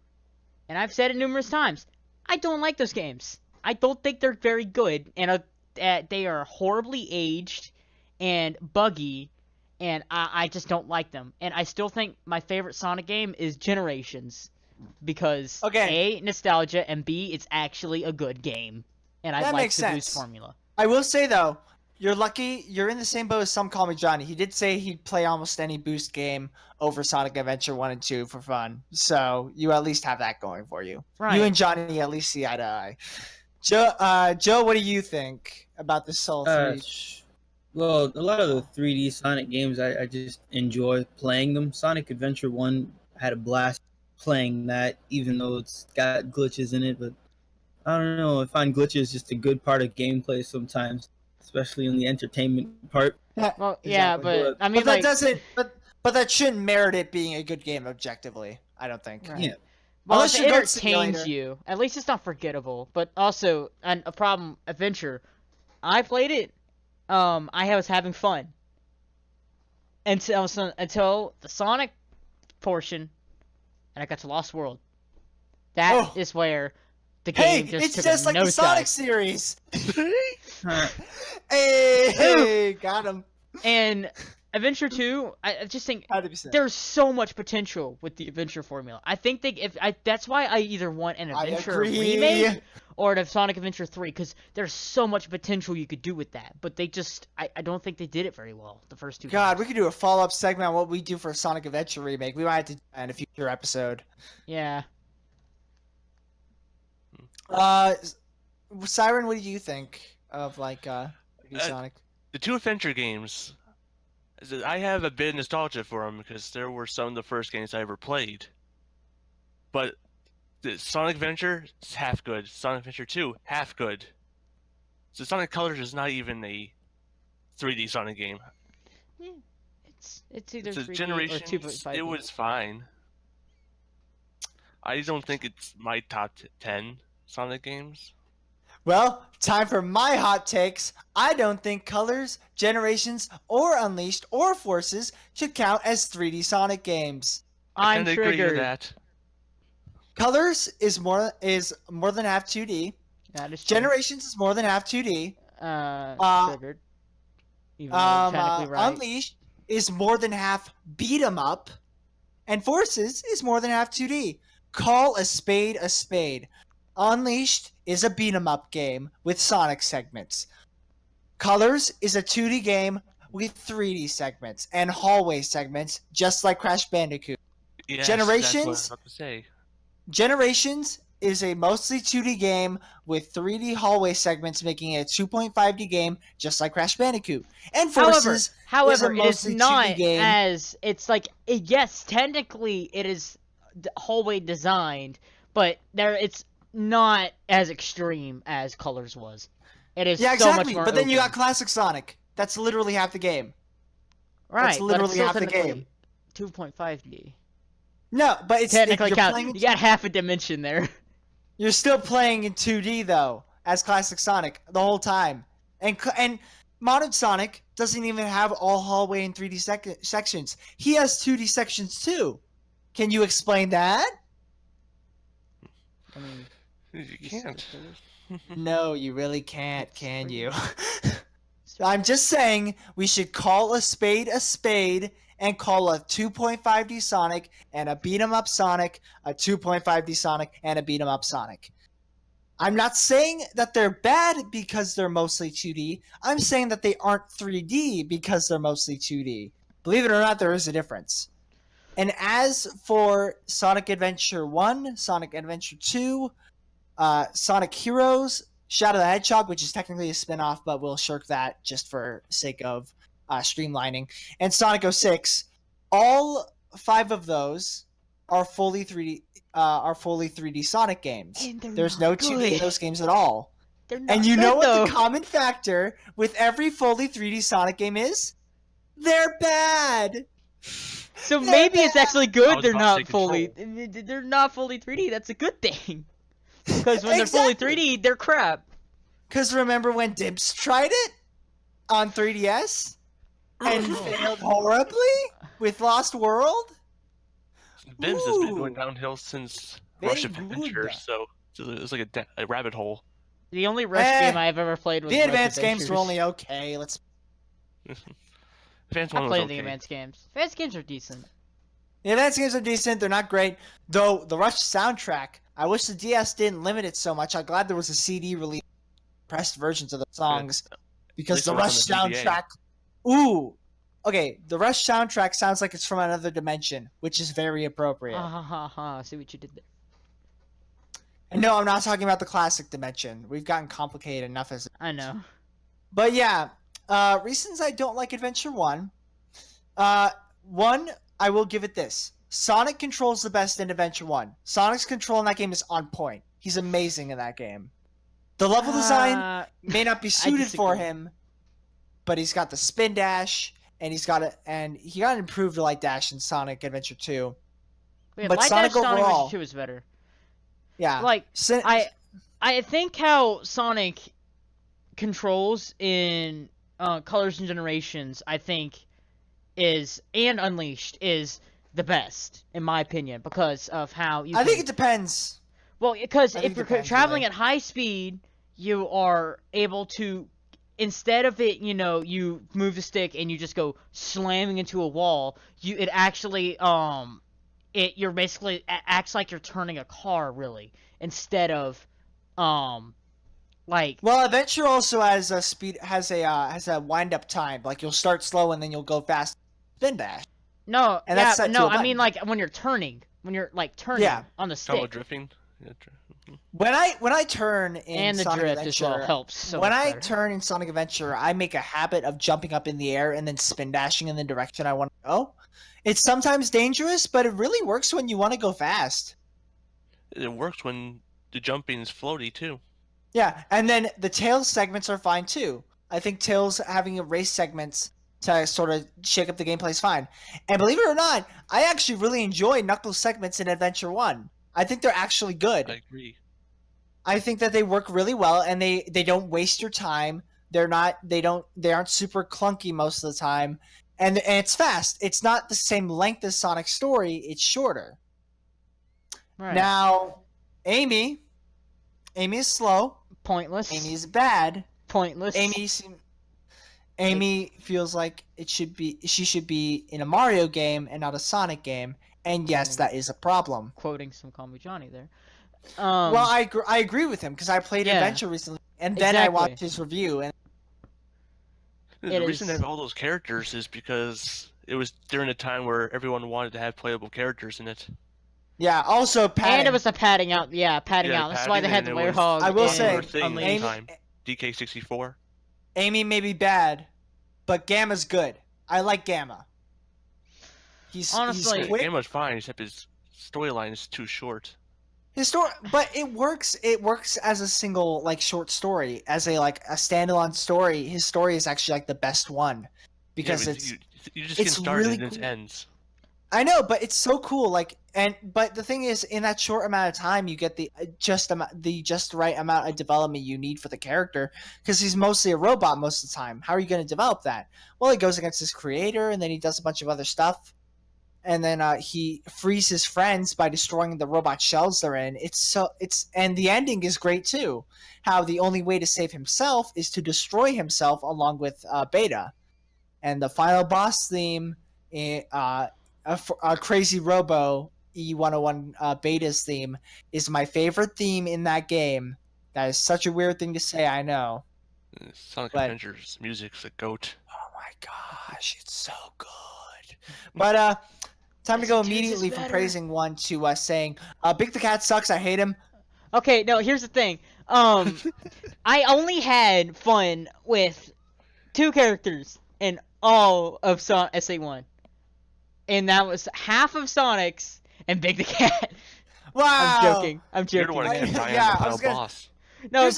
and I've said it numerous times. I don't like those games. I don't think they're very good, and they are horribly aged and buggy, and I just don't like them. And I still think my favorite Sonic game is Generations, because A, nostalgia, and B, it's actually a good game, and I like the boost formula. I will say though, you're lucky you're in the same boat as Some Call Me Johnny. He did say he'd play almost any boost game over Sonic Adventure 1 and 2 for fun. So you at least have that going for you. Right. You and Johnny at least see eye to eye. Joe, what do you think about this Soul 3? Well, a lot of the 3D Sonic games, I just enjoy playing them. Sonic Adventure 1 had a blast playing that, even though it's got glitches in it. But I don't know, I find glitches just a good part of gameplay sometimes, especially in the entertainment part. Well, yeah, exactly. but I mean, but that doesn't. But that shouldn't merit it being a good game objectively. I don't think. Right. Yeah. Well, if it entertains you, at least it's not forgettable. But also, a problem, Adventure, I played it. I was having fun until the Sonic portion, and I got to Lost World. That is where the game just took a just like the Sonic series. Hey, got him. And Adventure 2, I just think 100%. There's so much potential with the Adventure formula. I think that's why I either want an Adventure remake or a Sonic Adventure 3, because there's so much potential you could do with that. But they just, I don't think they did it very well, the first two God, games. we could do a follow-up segment on what we do for a Sonic Adventure remake. We might have to do that in a future episode. Yeah. Siren, what do you think of, like, Sonic? The two Adventure games, I have a bit of nostalgia for them because there were some of the first games I ever played. But the Sonic Adventure is half good. Sonic Adventure 2, half good. So Sonic Colors is not even a 3D Sonic game. Yeah, it's either 3D Generations, or 2.5D. it was fine. I don't think it's my top 10 Sonic games. Well, time for my hot takes. I don't think Colors, Generations, or Unleashed, or Forces should count as 3D Sonic games. I'm I agree with triggered. that. Colors is more than half 2D. That is true. Generations is more than half 2D. Triggered. Even though technically right. Unleashed is more than half beat 'em up, and Forces is more than half 2D. Call a spade a spade. Unleashed is a beat 'em up game with Sonic segments. Colors is a 2D game with 3D segments and hallway segments, just like Crash Bandicoot. Yes, Generations? That's what I was about to say. Generations is a mostly 2D game with 3D hallway segments, making it a 2.5D game, just like Crash Bandicoot. And Forces however, is it is not 2D game. as it's like yes, technically it is hallway designed, but it's not as extreme as Colors was. It is so much more but then you open. got Classic Sonic. That's literally half the game. Right, That's literally but half the game. 2.5D. No, but it's Technically you're count. playing. You got half a dimension there. You're still playing in 2D though, as Classic Sonic the whole time, and Modern Sonic doesn't even have all hallway and 3D sections. He has 2D sections too. Can you explain that? I mean, You can't. No, you really can't, can you? I'm just saying we should call a spade and call a 2.5D Sonic and a beat 'em up Sonic a 2.5D Sonic and a beat 'em up Sonic. I'm not saying that they're bad because they're mostly 2D. I'm saying that they aren't 3D because they're mostly 2D. Believe it or not, there is a difference. And as for Sonic Adventure 1, Sonic Adventure 2, Sonic Heroes, Shadow the Hedgehog, which is technically a spin-off, but we'll shirk that just for sake of streamlining, and Sonic 06, all 5 of those are fully 3D Sonic games. There's no 2D in those games at all. And you know what the common factor with every fully 3D Sonic game is? They're bad. So maybe it's actually good they're not fully 3D. That's a good thing. Because when they're fully 3D, they're crap. Because remember when Dibs tried it on 3DS and failed horribly with Lost World? Bims has been going downhill since Rush Very Adventure, good. so it's like a rabbit hole. The only Rush game I've ever played was the Rush advanced games Adventures. were only okay. Advanced I one was played okay. the advanced games. Advanced games are decent. The advanced games are decent. They're not great. Though the Rush soundtrack, I wish the DS didn't limit it so much. I'm glad there was a CD release, pressed versions of the songs, because the Rush soundtrack. Ooh, okay. The Rush soundtrack sounds like it's from another dimension, which is very appropriate. See what you did there. And no, I'm not talking about the classic dimension. We've gotten complicated enough as. I know. But yeah, reasons I don't like Adventure 1. One, I will give it this. Sonic controls the best in Adventure 1. Sonic's control in that game is on point. He's amazing in that game. The level design may not be suited for him, but he's got the spin dash, and he got an improved light dash in Sonic Adventure 2. Wait, but light Sonic dash Sonic overall, Adventure 2 is better. Yeah. Like, I think how Sonic controls in Colors and Generations, I think, and Unleashed is the best, in my opinion, because of how you I think it depends. Well, because if you're traveling at high speed, you are able to, instead of it, you move the stick and you just go slamming into a wall, it actually, you're basically, acts like you're turning a car, really, instead of, like... Well, Adventure also has a wind-up time. Like, you'll start slow and then you'll go fast. Spin dash. No, and yeah, but no, I mean, like, when you're turning on the stick. Oh, drifting? Yeah, When I turn in and the Sonic drift Adventure, as well helps. So when much I better. turn in Sonic Adventure, I make a habit of jumping up in the air and then spin dashing in the direction I want to go. It's sometimes dangerous, but it really works when you want to go fast. It works when the jumping is floaty too. Yeah, and then the Tails segments are fine too. I think Tails having a race segments to sort of shake up the gameplay is fine. And believe it or not, I actually really enjoy Knuckles segments in Adventure 1. I think they're actually good. I agree. I think that they work really well, and they don't waste your time. They aren't super clunky most of the time, and it's fast. It's not the same length as Sonic's story. It's shorter. Right. Now, Amy is slow. Pointless. Amy is bad. Pointless. Amy feels like she should be in a Mario game and not a Sonic game, and yes, that is a problem. Quoting SomecallmeJohnny there. Well, I agree with him because I played Adventure recently, and then I watched his review. And the reason they have all those characters is because it was during a time where everyone wanted to have playable characters in it. Yeah, also padding. And it was a padding out. Yeah, padding out. That's why they had the Hedgehog. I will say, DK64. Amy may be bad, but Gamma's good. I like Gamma. He's quick. Gamma's fine, except his storyline is too short. But it works. It works as a single short story, as a standalone story. His story is actually the best one because you just get started really and it ends. I know, but it's so cool. But the thing is, in that short amount of time, you get the just right amount of development you need for the character, because he's mostly a robot most of the time. How are you going to develop that? Well, he goes against his creator, and then he does a bunch of other stuff, and then he frees his friends by destroying the robot shells they're in. And the ending is great too. How the only way to save himself is to destroy himself along with Beta, and the final boss theme. A Crazy Robo E101 Beta's theme is my favorite theme in that game. That is such a weird thing to say, I know. Sonic Adventure's music's a goat. Oh my gosh, it's so good. But time to go immediately from praising one to saying Big the Cat sucks, I hate him. Okay, no, here's the thing. I only had fun with 2 characters in all of SA1. And that was half of Sonic's and Big the Cat. Wow. I'm joking. You're the one that kept dying on the final boss. No, if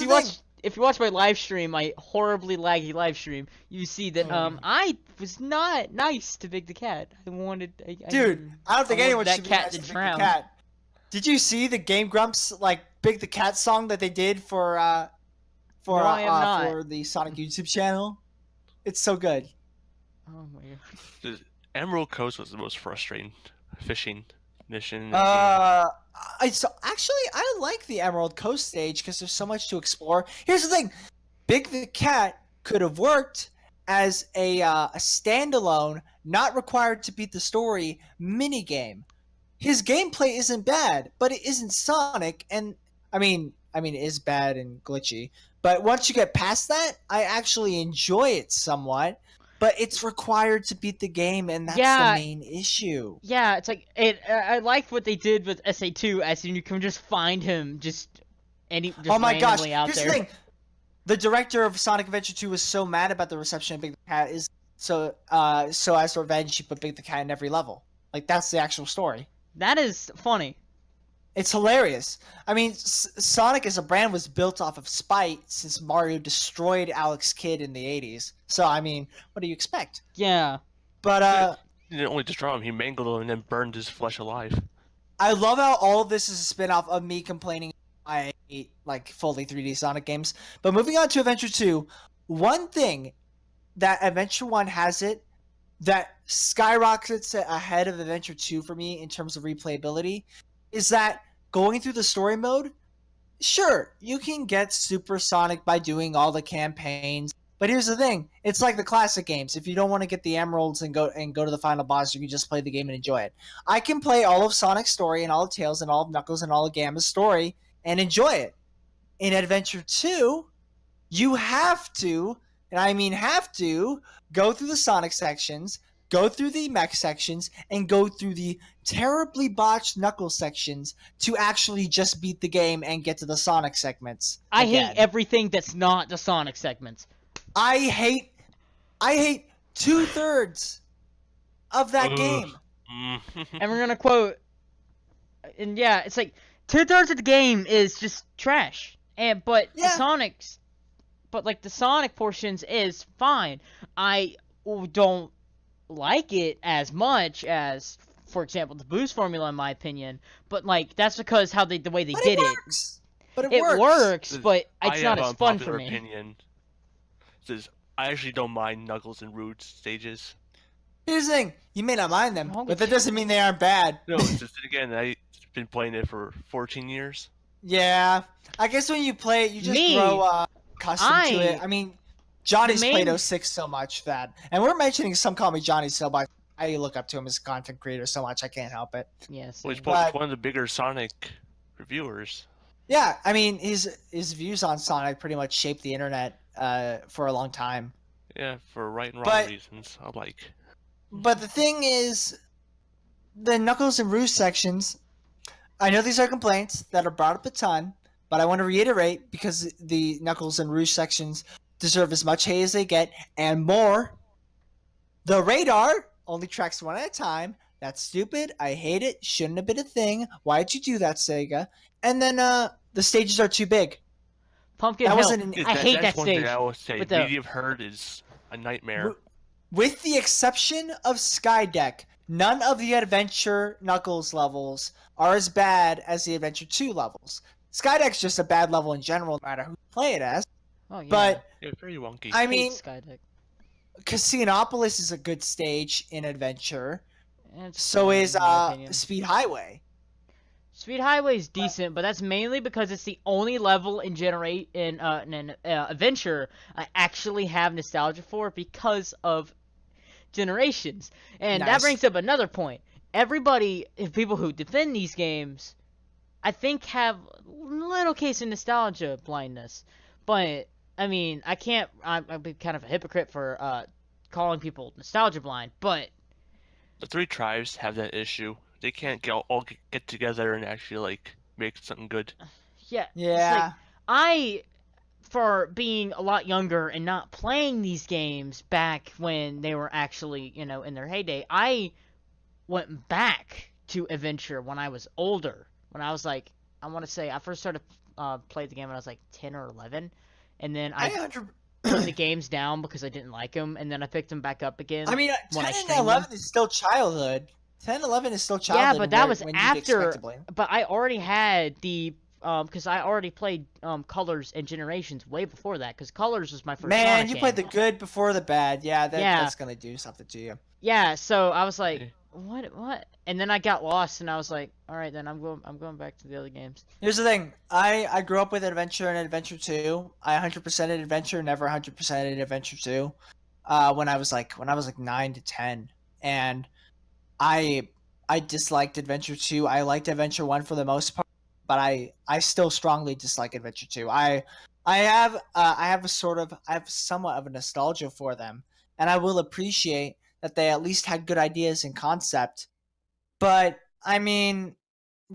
you watch my live stream, my horribly laggy live stream, you see that I was not nice to Big the Cat. I don't think anyone should be nice to Big the Cat. Did you see the Game Grumps like Big the Cat song that they did for No, I have not. for the Sonic YouTube channel? It's so good. Oh my god. The Emerald Coast was the most frustrating fishing mission. in the I like the Emerald Coast stage because there's so much to explore. Here's the thing: Big the Cat could have worked as a standalone, not required to beat the story minigame. His gameplay isn't bad, but it isn't Sonic, and I mean, it is bad and glitchy. But once you get past that, I actually enjoy it somewhat. But it's required to beat the game, and that's the main issue. Yeah, it's like I liked what they did with SA2, as in you can just find him Oh my gosh! out Here's there. the thing: the director of Sonic Adventure 2 was so mad about the reception of Big the Cat so as revenge, she put Big the Cat in every level. Like that's the actual story. That is funny. It's hilarious. I mean, Sonic as a brand was built off of spite since Mario destroyed Alex Kidd in the 80s. So, I mean, what do you expect? Yeah. But, He didn't only destroy him, he mangled him and then burned his flesh alive. I love how all of this is a spin-off of me complaining I hate, like, fully 3D Sonic games. But moving on to Adventure 2, one thing that Adventure 1 has it that skyrockets it ahead of Adventure 2 for me in terms of replayability is that going through the story mode, sure, you can get supersonic by doing all the campaigns, but here's the thing: it's like the classic games. If you don't want to get the emeralds and go to the final boss, you can just play the game and enjoy it. I can play all of Sonic's story and all of Tails and all of Knuckles and all of Gamma's story and enjoy it. In Adventure 2, you have to, and I mean have to, go through the Sonic sections, go through the mech sections, and go through the terribly botched Knuckles sections to actually just beat the game and get to the Sonic segments. I hate everything that's not the Sonic segments. I hate 2/3 of that game. And we're gonna quote, and yeah, it's like 2/3 of the game is just trash. But the Sonic portions is fine. I don't like it as much as, for example, the boost formula, in my opinion, but like that's because the way they did it. But it works, but it's not as fun for me. Opinion. Says I actually don't mind Knuckles and Rouge stages. Here's the thing: you may not mind them, but that doesn't mean they aren't bad. No, it's just again, I've been playing it for 14 years. Yeah, I guess when you play it, you just grow accustomed to it. I mean, Johnny's played 06 so much that, and we're mentioning Johnny so much. I look up to him as a content creator so much I can't help it. Yes. Well, he's one of the bigger Sonic reviewers. Yeah, I mean his views on Sonic pretty much shaped the internet for a long time. Yeah, for right and wrong reasons. I like. But the thing is, the Knuckles and Rouge sections. I know these are complaints that are brought up a ton, but I want to reiterate because the Knuckles and Rouge sections deserve as much hate as they get and more. The radar only tracks one at a time. That's stupid. I hate it. Shouldn't have been a thing. Why'd you do that, Sega? And then the stages are too big. Pumpkin Hill. I hate that stage. I will say, Medium Herd is a nightmare. With the exception of Skydeck, none of the Adventure Knuckles levels are as bad as the Adventure 2 levels. Skydeck's just a bad level in general, no matter who you play it as. Oh, yeah. But it's very wonky. I mean, Skydeck. Casinopolis is a good stage in Adventure. So is Speed Highway. Speed Highway is decent, but that's mainly because it's the only level in Adventure I actually have nostalgia for because of Generations. And that brings up another point. People who defend these games, I think have little case of nostalgia blindness. But I mean, I'd be kind of a hypocrite for calling people nostalgia blind, but the three tribes have that issue. They can't all get together and actually make something good. Yeah. For being a lot younger and not playing these games back when they were actually, in their heyday, I went back to Adventure when I was older. When I was I want to say I first started playing the game when I was 10 or 11, and then I put the games down because I didn't like them, and then I picked them back up again. I mean, 10 and 11 is still childhood. 10, 11 is still childhood. Yeah, but that was when you'd after. expect to blame. But I already had the because I already played Colors and Generations way before that. Because Colors was my first. Man, Sonic you game. played the good before the bad. Yeah, Yeah. that's gonna do something to you. Yeah, so I was like, Yeah. what? And then I got lost, and I was like, all right, then I'm going back to the other games. Here's the thing. I grew up with Adventure and Adventure 2. I 100%ed Adventure, never 100%ed Adventure 2. When I was like 9 to 10, and I disliked Adventure 2. I liked Adventure 1 for the most part, but I still strongly dislike Adventure 2. I have somewhat of a nostalgia for them, and I will appreciate that they at least had good ideas in concept. But I mean,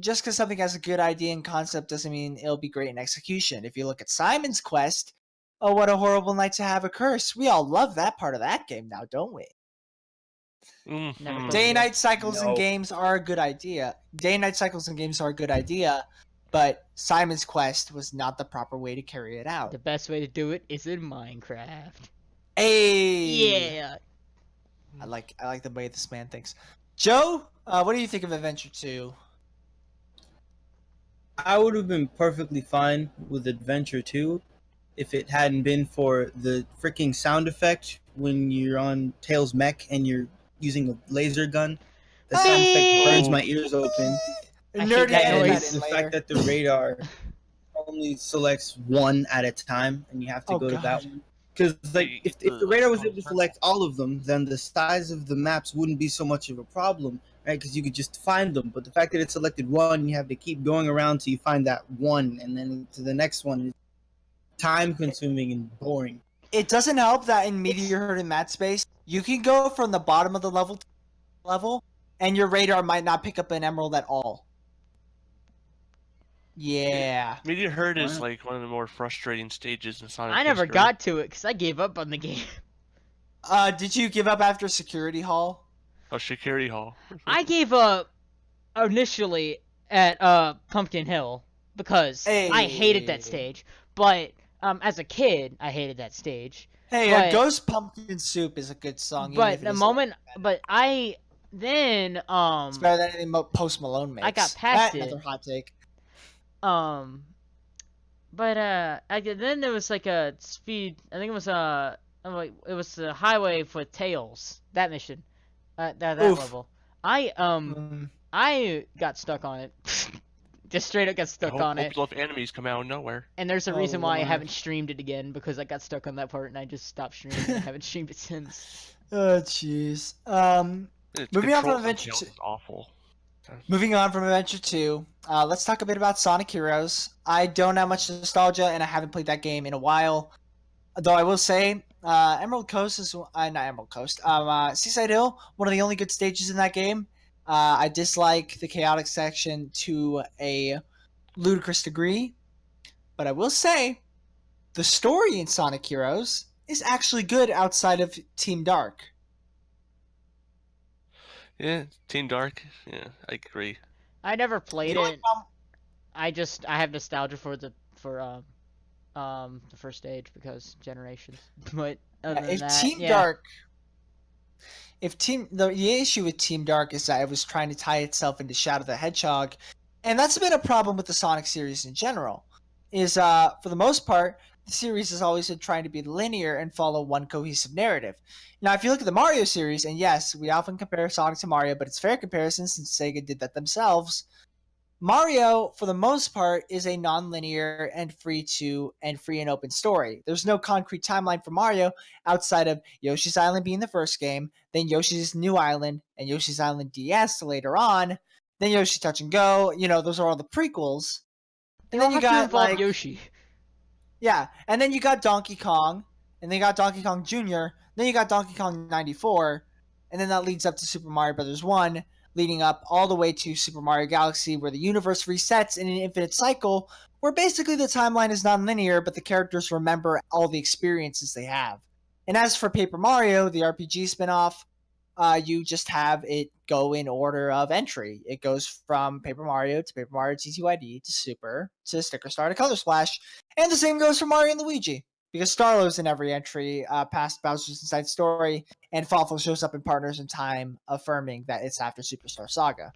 just because something has a good idea and concept doesn't mean it'll be great in execution. If you look at Simon's Quest, oh, what a horrible night to have a curse. We all love that part of that game now, don't we? Mhm. Day and night cycles in No. games are a good idea. Day and night cycles in games are a good idea, but Simon's Quest was not the proper way to carry it out. The best way to do it is in Minecraft. Hey, Yeah. I like the way this man thinks. Joe, what do you think of Adventure 2? I would have been perfectly fine with Adventure 2 if it hadn't been for the freaking sound effect when you're on Tails' mech and you're using a laser gun. The sound effect burns my ears open. I hate Nerdy that edit noise. that in The later. fact that the radar only selects one at a time, and you have to Oh, go to that God. one. Because like, if the radar was able to select all of them, then the size of the maps wouldn't be so much of a problem, right? Because you could just find them. But the fact that it selected one, you have to keep going around till you find that one, and then to the next one. It's time-consuming and boring. It doesn't help that in Meteor Herd and Mat Space, you can go from the bottom of the level, and your radar might not pick up an emerald at all. Yeah. Meteor Herd is Wow. like one of the more frustrating stages in Sonic I never history. got to it because I gave up on the game. Did you give up after Security Hall? Oh, Security Hall. I gave up initially at Pumpkin Hill because I hated that Hey. stage. But as a kid, I hated that stage. Hey, But- Ghost Pumpkin Soup is a good song. even But if it the is- moment, but I then It's better than anything Post Malone makes. I got past it. Another hot take. But then there was like a speed. I think it was it was a highway for Tails. That mission, that Oof. level. I got stuck on it. Just straight up got stuck on it. Hope enemies come out of nowhere. And there's a Oh, reason why I Lord. haven't streamed it again because I got stuck on that part and I just stopped streaming. And I haven't streamed it since. Oh, jeez. Its Moving on from control Adventure Tails 2. is awful. Moving on from Adventure 2, let's talk a bit about Sonic Heroes. I don't have much nostalgia, and I haven't played that game in a while. Though I will say, Emerald Coast is not Emerald Coast. Seaside Hill, one of the only good stages in that game. I dislike the chaotic section to a ludicrous degree, but I will say, the story in Sonic Heroes is actually good outside of Team Dark. Yeah, Team Dark. Yeah, I agree. I never played The it. only problem- I have nostalgia for the first stage because Generations. But other than if that, Team yeah. Dark, the issue with Team Dark is that it was trying to tie itself into Shadow the Hedgehog, and that's been a problem with the Sonic series in general. Is for the most part, the series has always been trying to be linear and follow one cohesive narrative. Now, if you look at the Mario series, and yes, we often compare Sonic to Mario, but it's fair comparison since Sega did that themselves. Mario, for the most part, is a non-linear and free and open story. There's no concrete timeline for Mario outside of Yoshi's Island being the first game, then Yoshi's New Island and Yoshi's Island DS later on, then Yoshi Touch and Go. Those are all the prequels. They And all then you have to got involve Yoshi. yeah, and then you got Donkey Kong, and then you got Donkey Kong Jr., then you got Donkey Kong 94, and then that leads up to Super Mario Bros. 1, leading up all the way to Super Mario Galaxy, where the universe resets in an infinite cycle, where basically the timeline is non-linear, but the characters remember all the experiences they have. And as for Paper Mario, the RPG spin-off, you just have it go in order of entry. It goes from Paper Mario to Paper Mario TTYD to Super to Sticker Star to Color Splash, and the same goes for Mario and Luigi, because Starlow's in every entry past Bowser's Inside Story, and Fawful shows up in Partners in Time, affirming that it's after Superstar Saga.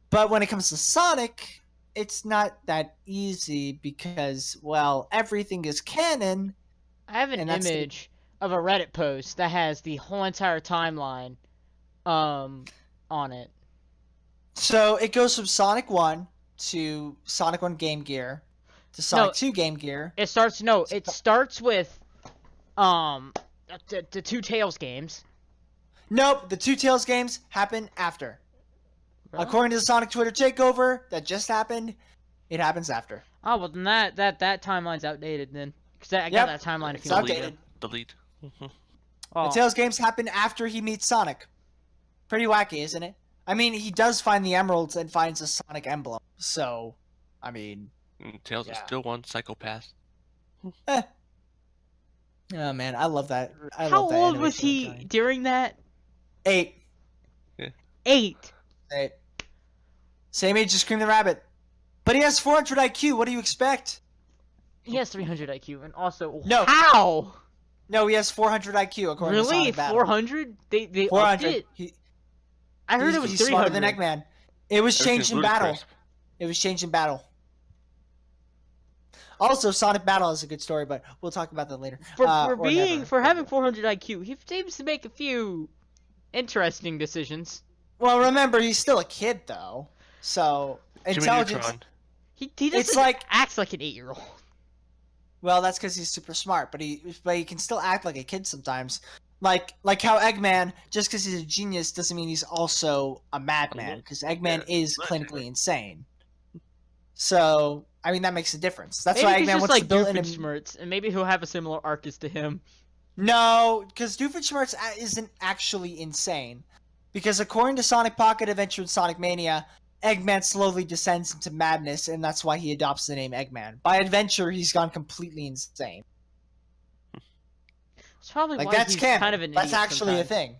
But when it comes to Sonic, it's not that easy because, well, everything is canon. I have an image of a Reddit post that has the whole entire timeline on it. So it goes from Sonic 1 to Sonic 1 Game Gear to Sonic 2 Game Gear. It starts with the Two Tails games. Nope, the Two Tails games happen after. Really? According to the Sonic Twitter takeover that just happened, it happens after. Oh, well then that timeline's outdated then. Because I got that timeline a few months ago. Delete. The Tails games happen after he meets Sonic. Pretty wacky, isn't it? I mean, he does find the emeralds and finds a Sonic emblem. So, I mean... Tails is still one psychopath. Oh, man, I love that. How old was he during that? 8. Yeah. 8? 8. Same age as Cream the Rabbit. But he has 400 IQ. What do you expect? He has 300 IQ, and also... No. How? No, he has 400 IQ, according to Sonic Battle. 400? They 400. I heard it was 300. He's smarter than Eggman. It was changed in battle. It was changed in battle. Also, Sonic Battle is a good story, but we'll talk about that later. For having 400 IQ, he seems to make a few interesting decisions. Well, remember, he's still a kid, though. So, intelligence... He doesn't act like an 8-year-old. Well, that's because he's super smart, but he can still act like a kid sometimes. Like how Eggman, just because he's a genius doesn't mean he's also a madman, because Eggman is clinically insane. So, I mean, that makes a difference. That's why Eggman wants to build in Doofenshmirtz, and maybe he'll have a similar arc as to him. No, because Doofenshmirtz isn't actually insane. Because according to Sonic Pocket Adventure and Sonic Mania, Eggman slowly descends into madness, and that's why he adopts the name Eggman. By adventure, he's gone completely insane. It's probably why he's kind of an idiot. That's actually a thing.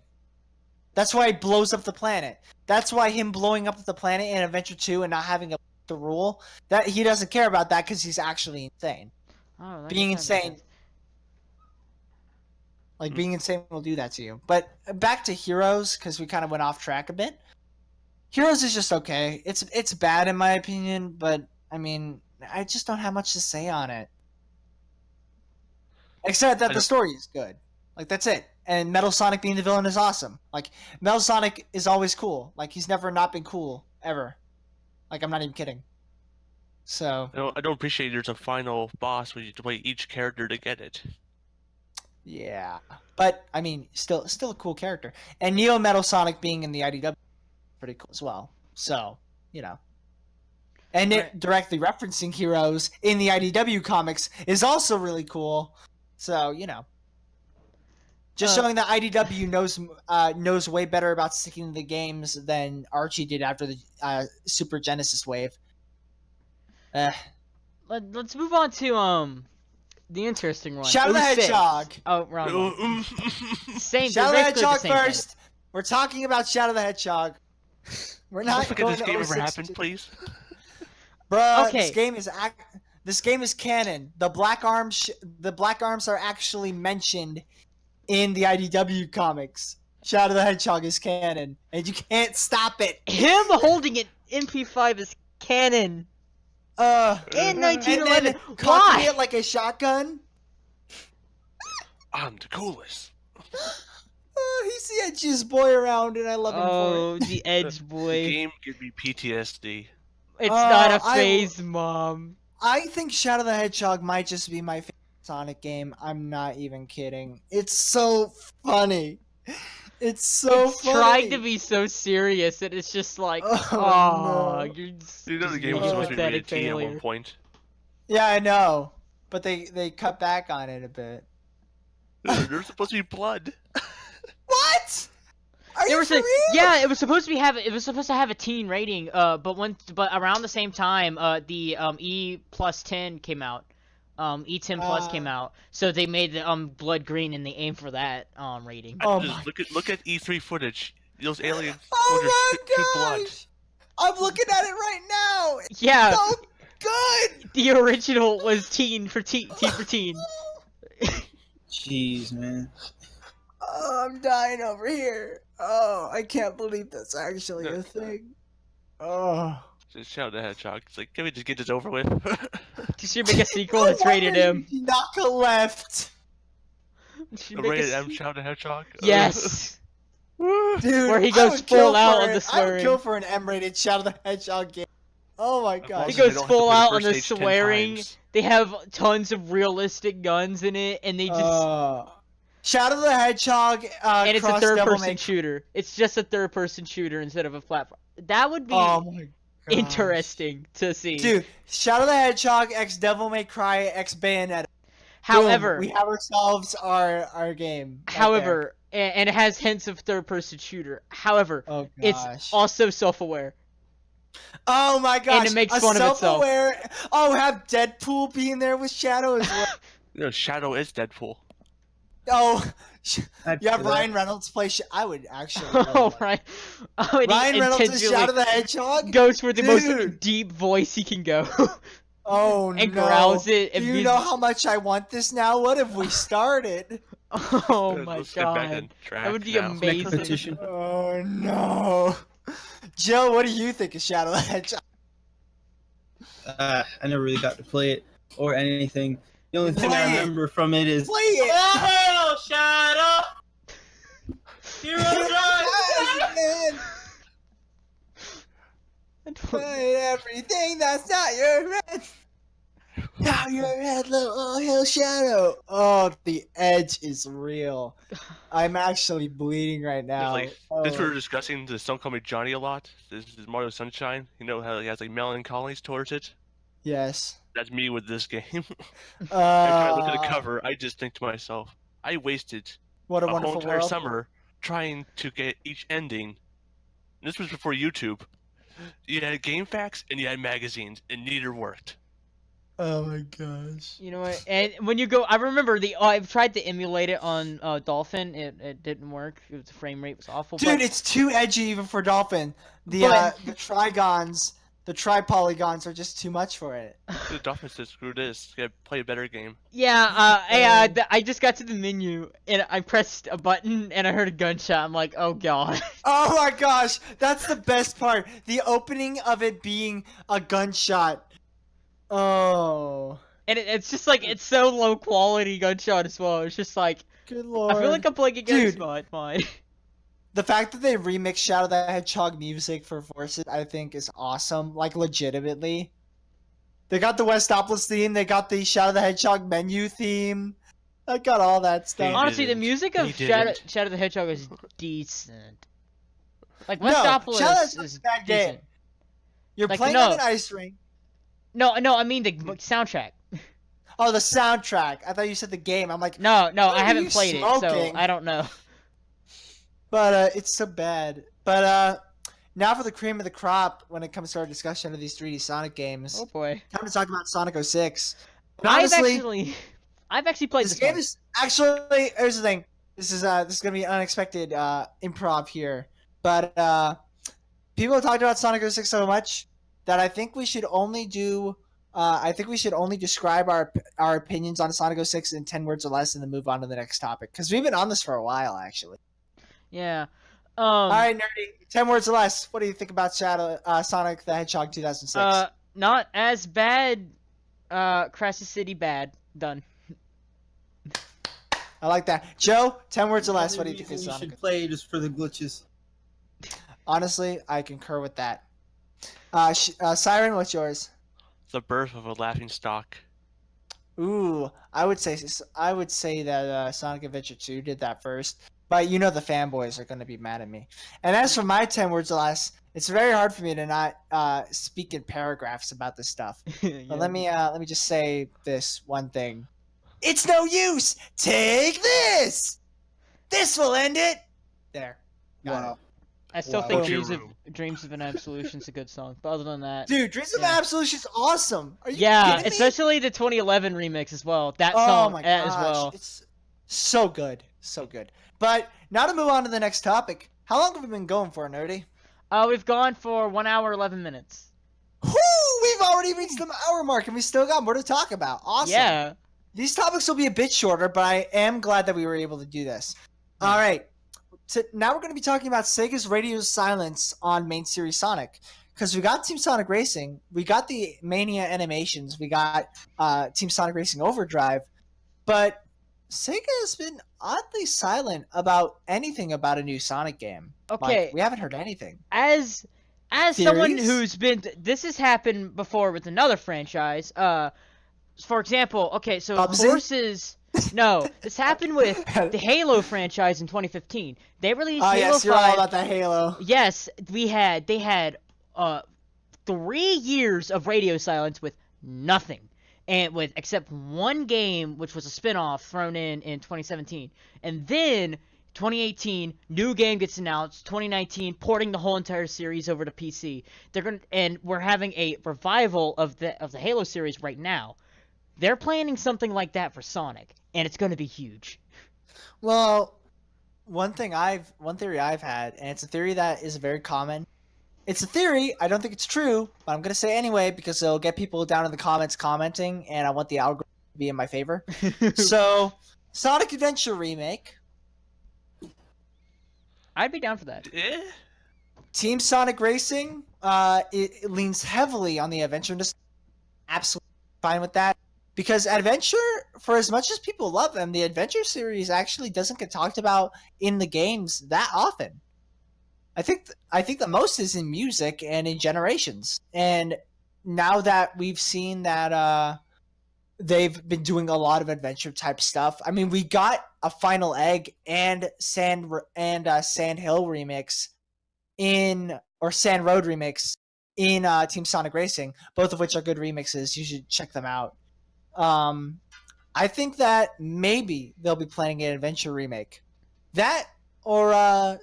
That's why he blows up the planet. That's why him blowing up the planet in Adventure 2 and not having the rule, that he doesn't care about that because he's actually insane. Oh, being insane. Like, being insane will do that to you. But back to Heroes, because we kind of went off track a bit. Heroes is just okay. It's bad in my opinion, but I mean, I just don't have much to say on it. Except that the story is good. Like, that's it. And Metal Sonic being the villain is awesome. Like, Metal Sonic is always cool. Like, he's never not been cool, ever. Like, I'm not even kidding. So... I don't appreciate there's a final boss where you have to play each character to get it. Yeah. But, I mean, still a cool character. And Neo Metal Sonic being in the IDW pretty cool as well. So, you know. And it directly referencing Heroes in the IDW comics is also really cool. So, you know. Just showing that IDW knows way better about sticking to the games than Archie did after the Super Genesis wave. Let's move on to the interesting one. Shadow the Hedgehog. Oh, wrong one. Same. Shadow the Hedgehog first. We're talking about Shadow the Hedgehog. We're not going this game ever happened, please. Bruh, okay. This game is canon. The Black Arms are actually mentioned in the IDW comics. Shadow the Hedgehog is canon, and you can't stop it. Him holding an MP5 is canon. In 1911. Cocking it like a shotgun. I'm the coolest. He's the edgiest boy around, and I love him for it. Oh, the edge boy. The game gives me PTSD. It's not a phase, Mom. I think Shadow the Hedgehog might just be my favorite Sonic game. I'm not even kidding. It's so funny. It's trying to be so serious, and it's just like, no. You know the game was supposed to be rated T at one point. Yeah, I know, but they cut back on it a bit. There's supposed to be blood. What? Are you for real? Yeah, it was supposed to have a teen rating. But around the same time, the E+10 came out. E10 Plus came out, so they made the blood green, and they aimed for that rating. Look at E3 footage. Those aliens. Oh my gosh! I'm looking at it right now. Yeah. So good. The original was teen for teen. Jeez, man. Oh, I'm dying over here. Oh, I can't believe that's actually a thing. Oh. Just shout the Hedgehog. It's like, can we just get this over with? Just should make a sequel that's rated M. Knock a left. The rated M shout the Hedgehog? Yes. Dude, where he goes full out on the swearing. I would kill for an M-rated Shadow the Hedgehog game. Oh my god. He goes full out on the swearing. They have tons of realistic guns in it, and they just... Shadow the Hedgehog, and it's a third-person shooter. It's just a third-person shooter instead of a platform. That would be interesting to see. Dude, Shadow the Hedgehog x Devil May Cry x Bayonetta. However, boom, we have ourselves our game. However, and it has hints of third-person shooter. However, it's also self-aware. Oh my gosh! And it makes fun of itself. Oh, have Deadpool be in there with Shadow as well. No, Shadow is Deadpool. Oh, you have Ryan Reynolds play. I would actually. Oh, right. Oh, Ryan Reynolds is Shadow the Hedgehog. Goes for the most deep voice he can go. Oh and growls it. Do you know how much I want this now? What if we started? Oh my god, that would be amazing. Oh no, Joe, what do you think of Shadow the Hedgehog? I never really got to play it or anything. The only thing I remember from it is play it. Oh, Shadow! Hero Drive! Fight everything that's not your head. Now your head, little hill shadow. Oh, the edge is real. I'm actually bleeding right now. Since we were discussing the Don't Call Me Johnny a lot, this is Mario Sunshine. You know how he has like melancholies towards it? Yes. That's me with this game. Every time I look at the cover, I just think to myself, I wasted a whole entire summer trying to get each ending. And this was before YouTube. You had game facts and you had magazines, and neither worked. Oh my gosh. You know what? And when you go, I remember I've tried to emulate it on Dolphin. It didn't work. The frame rate was awful. Dude, it's too edgy even for Dolphin. The trigons, the tri-polygons are just too much for it. The Dolphin says, screw this. Gotta play a better game. Yeah, I just got to the menu and I pressed a button and I heard a gunshot. I'm like, oh god. Oh my gosh, that's the best part. The opening of it being a gunshot. Oh. And it's just like, it's so low quality gunshot as well. It's just like, good lord. I feel like I'm playing a game spot. Fine. The fact that they remixed Shadow the Hedgehog music for Forces, I think, is awesome. Like, legitimately. They got the Westopolis theme. They got the Shadow the Hedgehog menu theme. I got all that stuff. Honestly, the music of Shadow the Hedgehog is decent. Like, Westopolis is bad decent. Game. You're like, playing on an ice rink. No, I mean the soundtrack. Oh, the soundtrack. I thought you said the game. I'm like, no, I haven't played it, so I don't know. But it's so bad. But now for the cream of the crop when it comes to our discussion of these 3D Sonic games. Oh boy. Time to talk about Sonic 06. I've actually played this game. Is actually, here's the thing. This is gonna be unexpected improv here. But people have talked about Sonic 06 so much that I think we should only do. I think we should only describe our opinions on Sonic 06 in 10 words or less, and then move on to the next topic. Because we've been on this for a while, actually. Yeah. All right, Nerdy. 10 words or less. What do you think about Sonic the Hedgehog 2006? Not as bad. Crassus City bad. Done. I like that. Joe, 10 words or less. What do you think of Sonic? You should play just for the glitches. Honestly, I concur with that. Siren, what's yours? The birth of a laughing stock. Ooh, I would say that Sonic Adventure 2 did that first. But you know the fanboys are going to be mad at me. And as for my 10 words or less, it's very hard for me to not speak in paragraphs about this stuff. Yeah. But let me just say this one thing. It's no use! Take this! This will end it! There. Wow. I still think Dreams of an Absolution's a good song. But other than that... Dude, Dreams of an Absolution's awesome! Are you kidding me? Especially the 2011 remix as well. That song as well. It's so good. So good. But now to move on to the next topic. How long have we been going for, Nerdy? We've gone for 1 hour, 11 minutes. Whoo! We've already reached the hour mark, and we still got more to talk about. Awesome. Yeah. These topics will be a bit shorter, but I am glad that we were able to do this. All right. So now we're going to be talking about Sega's radio silence on main series Sonic. Because we got Team Sonic Racing, we got the Mania animations, we got Team Sonic Racing Overdrive, but Sega has been oddly silent about anything about a new Sonic game. Okay. Like, we haven't heard anything. As someone who's been... This has happened before with another franchise. For example, okay, so Forces... No, this happened with the Halo franchise in 2015. They released Halo 5. Yes, you're all about that Halo. Yes, they had 3 years of radio silence with nothing, and with except one game, which was a spin-off thrown in 2017, and then 2018 new game gets announced. 2019 porting the whole entire series over to PC. And we're having a revival of the Halo series right now. They're planning something like that for Sonic, and it's going to be huge. Well, one theory I've had, and it's a theory that is very common. It's a theory. I don't think it's true, but I'm going to say it anyway because it'll get people down in the comments commenting, and I want the algorithm to be in my favor. So, Sonic Adventure Remake. I'd be down for that. Team Sonic Racing, it leans heavily on the adventure industry. Absolutely fine with that. Because Adventure, for as much as people love them, the Adventure series actually doesn't get talked about in the games that often. I think the most is in music and in Generations. And now that we've seen that they've been doing a lot of adventure type stuff. I mean, we got a Final Egg and Sand Hill remix Sand Road remix in Team Sonic Racing, both of which are good remixes. You should check them out. I think that maybe they'll be planning an adventure remake. That or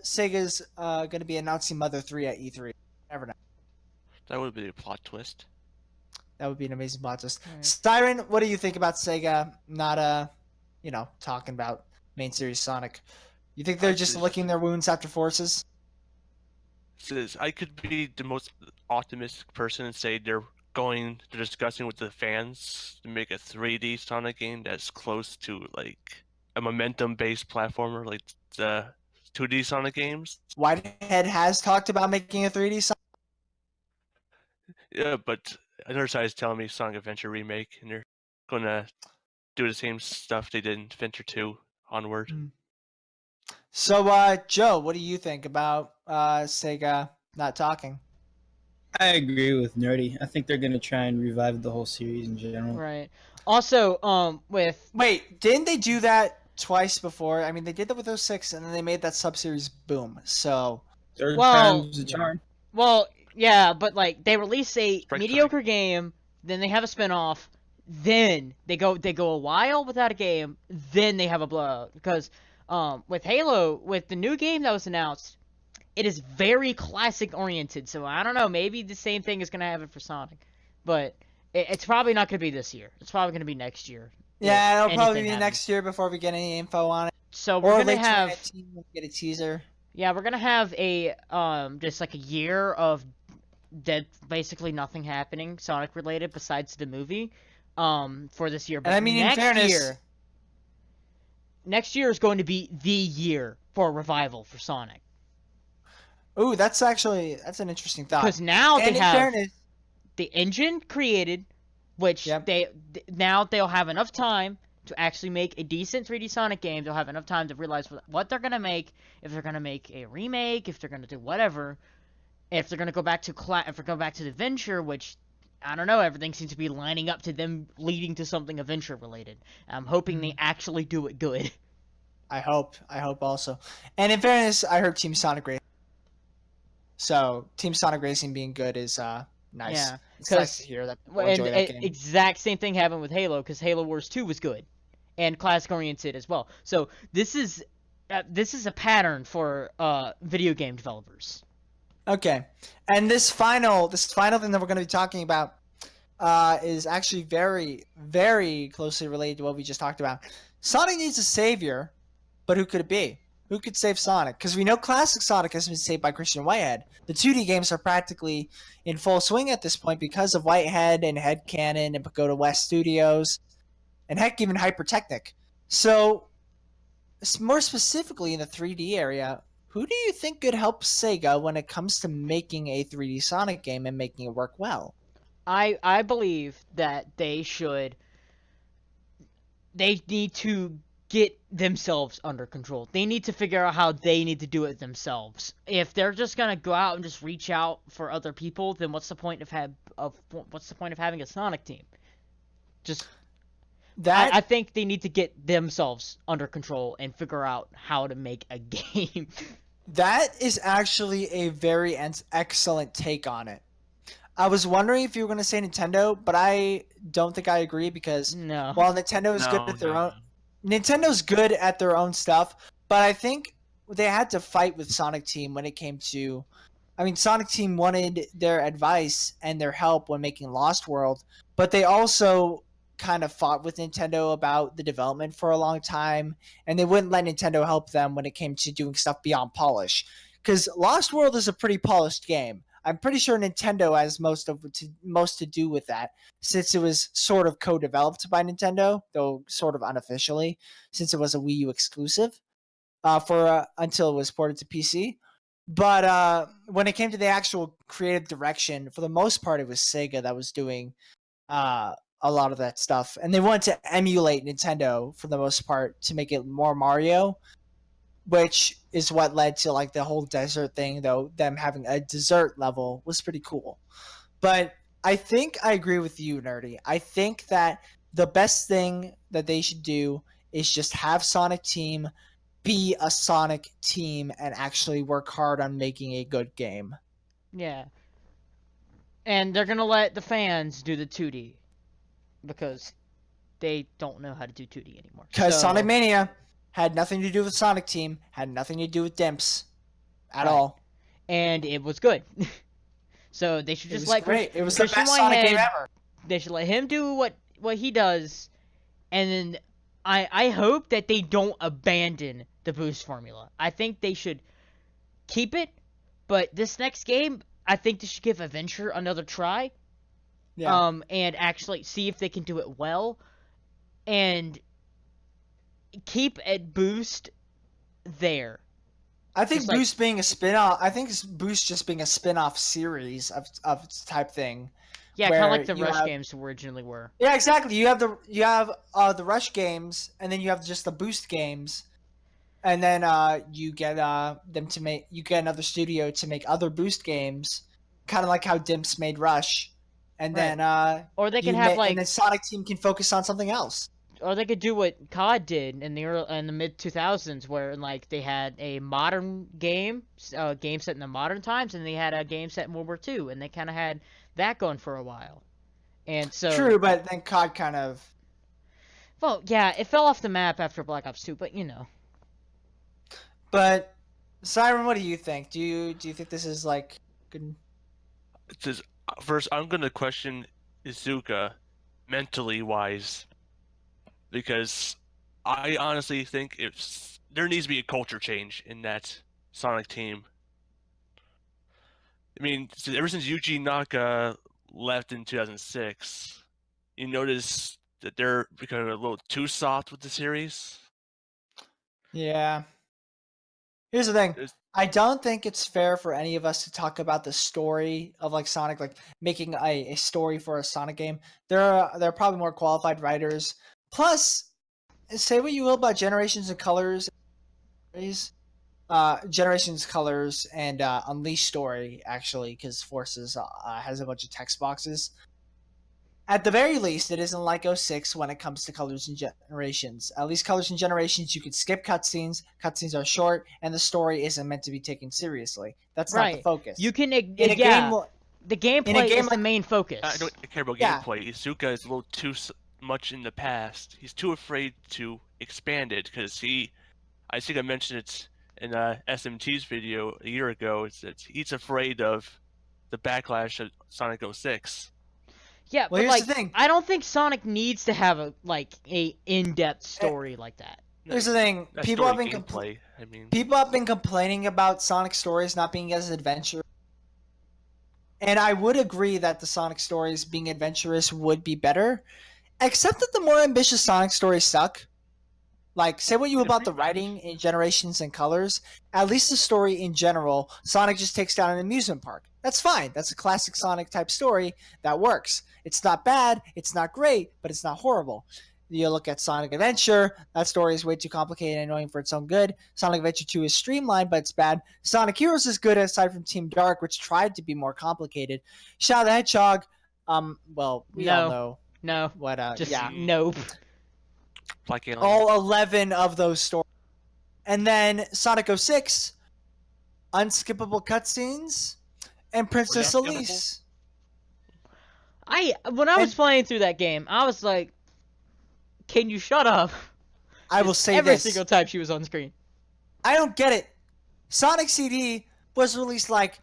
Sega's going to be announcing Mother 3 at E3. Never know. That would be a plot twist. That would be an amazing plot twist. Right. Styron, what do you think about Sega not talking about main series Sonic? You think they're just licking their wounds after Forces? I could be the most optimistic person and say they're discussing with the fans to make a 3D Sonic game that's close to like a momentum-based platformer like the 2D Sonic games. Whitehead has talked about making a 3D Sonic. Yeah, but another side is telling me Sonic Adventure Remake, and they're gonna do the same stuff they did in Adventure 2 onward. So, Joe, what do you think about Sega not talking? I agree with Nerdy. I think they're gonna try and revive the whole series in general. Right. Also, Wait, didn't they do that twice before? I mean, they did that with 06, and then they made that sub-series Boom. So, Third time's a charm. Well, yeah, but like they release a mediocre game, then they have a spin-off, then they go a while without a game, then they have a blowout. Because with Halo, with the new game that was announced, it is very classic oriented. So I don't know, maybe the same thing is gonna happen for Sonic, but it's probably not gonna be this year. It's probably gonna be next year. Yeah, it'll probably be next year before we get any info on it. So we're gonna have get a teaser. Yeah, we're gonna have a just like a year of basically nothing happening Sonic related besides the movie for this year. But and I mean, in fairness, next year is going to be the year for a revival for Sonic. Ooh, that's an interesting thought. Because now they have the engine created, which now they'll have enough time to actually make a decent 3D Sonic game. They'll have enough time to realize what they're gonna make, if they're gonna make a remake, if they're gonna do whatever, if they're gonna go back to the adventure, which I don't know. Everything seems to be lining up to them leading to something adventure related. I'm hoping they actually do it good. I hope also. And in fairness, I heard Team Sonic Racing. So Team Sonic Racing being good is nice. Yeah, it's nice to hear that people enjoy that game. Exact same thing happened with Halo, because Halo Wars 2 was good, and classic oriented as well. So this is a pattern for video game developers. Okay, and this final thing that we're going to be talking about is actually very, very closely related to what we just talked about. Sonic needs a savior, but who could it be? Who could save Sonic? Because we know classic Sonic has been saved by Christian Whitehead. The 2D games are practically in full swing at this point because of Whitehead and Headcanon and Pagoda West Studios. and heck, even Hypertechnic. So, more specifically in the 3D area, who do you think could help Sega when it comes to making a 3D Sonic game and making it work well? I believe that they need to get themselves under control. They need to figure out how they need to do it themselves. If they're just gonna go out and just reach out for other people, then what's the point of having a Sonic team? I think they need to get themselves under control and figure out how to make a game. That is actually a very excellent take on it. I was wondering if you were going to say Nintendo, but I don't think I agree because while Nintendo is good at their own, Nintendo's good at their own stuff, but I think they had to fight with Sonic Team when it came to. I mean, Sonic Team wanted their advice and their help when making Lost World, but they also kind of fought with Nintendo about the development for a long time, and they wouldn't let Nintendo help them when it came to doing stuff beyond polish. Because Lost World is a pretty polished game. I'm pretty sure Nintendo has most to do with that, since it was sort of co-developed by Nintendo, though sort of unofficially, since it was a Wii U exclusive until it was ported to PC. But when it came to the actual creative direction, for the most part, it was Sega that was doing a lot of that stuff, and they wanted to emulate Nintendo for the most part to make it more Mario, which is what led to like the whole desert thing, though them having a dessert level was pretty cool. But I think I agree with you, Nerdy. I think that the best thing that they should do is just have Sonic Team be a Sonic team and actually work hard on making a good game. Yeah. And they're going to let the fans do the 2D because they don't know how to do 2D anymore. Because Sonic Mania had nothing to do with Sonic Team, had nothing to do with Dimps at all. And it was good. So they should just great. It was the best Sonic game ever. They should let him do what he does, and then I hope that they don't abandon the boost formula. I think they should keep it, but this next game, I think they should give Adventure another try. Yeah. And actually see if they can do it well, and keep a boost there. I think Boost being a spin-off. I think Boost just being a spin-off series of type thing. Yeah, kind of like the Rush games originally were. Yeah, exactly. You have the Rush games, and then you have just the Boost games, and then you get them to make. You get another studio to make other Boost games, kind of like how Dimps made Rush, and then or they can have and then Sonic Team can focus on something else. Or they could do what COD did in the mid 2000s, where like they had a modern game set in the modern times, and they had a game set in World War II, and they kind of had that going for a while. And so true, but then COD kind of. Well, yeah, it fell off the map after Black Ops 2, but you know. But Siren, what do you think? Do you think this is like good? First, I'm gonna question Izuka mentally wise. Because I honestly think there needs to be a culture change in that Sonic team. I mean, ever since Yuji Naka left in 2006, you notice that they're becoming a little too soft with the series. Yeah. Here's the thing. I don't think it's fair for any of us to talk about the story of like Sonic, like making a story for a Sonic game. There are probably more qualified writers. Plus, say what you will about Generations and Colors, Generations Colors and Unleashed story, actually, because Forces has a bunch of text boxes. At the very least, it isn't like 06 when it comes to Colors and Generations. At least Colors and Generations, you can skip cutscenes. Cutscenes are short, and the story isn't meant to be taken seriously. That's not the focus. You can, the gameplay is the main focus. I don't care about gameplay. Izuka is a little too much in the past. He's too afraid to expand it because I think I mentioned it in SMT's video a year ago. It's that he's afraid of the backlash of Sonic 06. Yeah, well, but here's the thing. I don't think Sonic needs to have a in-depth story like that. Here's the thing. People have been complaining about Sonic stories not being as adventurous. And I would agree that the Sonic stories being adventurous would be better. Except that the more ambitious Sonic stories suck. Like, say what you about the pretty much. writing in Generations and Colors. At least the story in general, Sonic just takes down an amusement park. That's fine. That's a classic Sonic type story that works. It's not bad, it's not great, but it's not horrible. You look at Sonic Adventure, that story is way too complicated and annoying for its own good. Sonic Adventure 2 is streamlined, but it's bad. Sonic Heroes is good aside from Team Dark, which tried to be more complicated. Shadow the Hedgehog, well, we all know No. what, Just yeah. nope. Like Alien. All 11 of those stories. And then Sonic 06, unskippable cutscenes, and Princess Unskippable? Elise. When I was playing through that game, I was like, can you shut up? I will say every this. single time she was on screen. I don't get it. Sonic CD was released like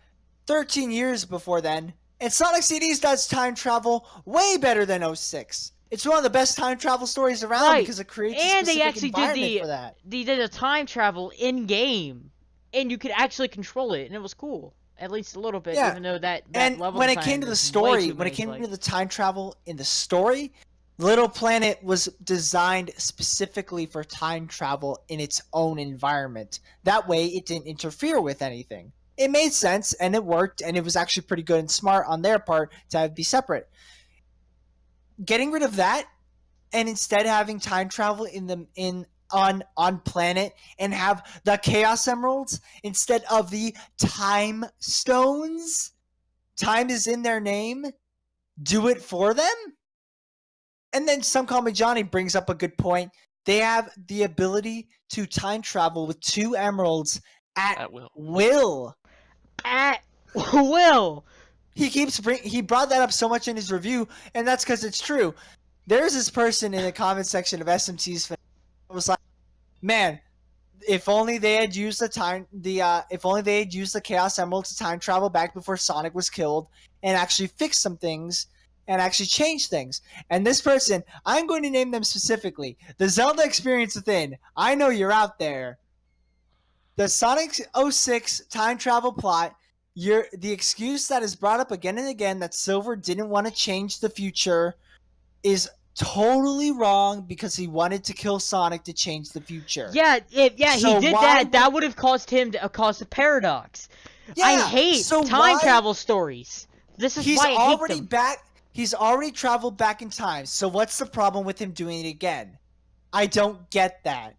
13 years before then, and Sonic CDs does time travel way better than 06. It's one of the best time travel stories around Right. because it creates a And they specific actually environment for that. they did a time travel in game, and you could actually control it, and it was cool. At least a little bit, Yeah. even though that And level when it design came to the was story, way too when it came many, to the time travel in the story, Little Planet was designed specifically for time travel in its own environment. That way, it didn't interfere with anything. It made sense, and it worked, and it was actually pretty good and smart on their part to have it be separate. Getting rid of that, and instead having time travel on planet, and have the Chaos Emeralds instead of the Time Stones. Time is in their name. Do it for them. And then SomecallmeJohnny brings up a good point. They have the ability to time travel with 2 emeralds at will. At will. He brought that up so much in his review, and that's because it's true. There's this person in the comment section of SMT's fan was like, man, if only they had used the Chaos Emerald to time travel back before Sonic was killed and actually fix some things and actually change things. And this person, I'm going to name them specifically. The Zelda Experience Within. I know you're out there. The Sonic 06 time travel plot, the excuse that is brought up again and again that Silver didn't want to change the future is totally wrong because he wanted to kill Sonic to change the future. Yeah, So he did that. That would have caused him to cause a paradox. Yeah, I hate time travel stories. This is why I hate them. He's already traveled back in time. So what's the problem with him doing it again? I don't get that.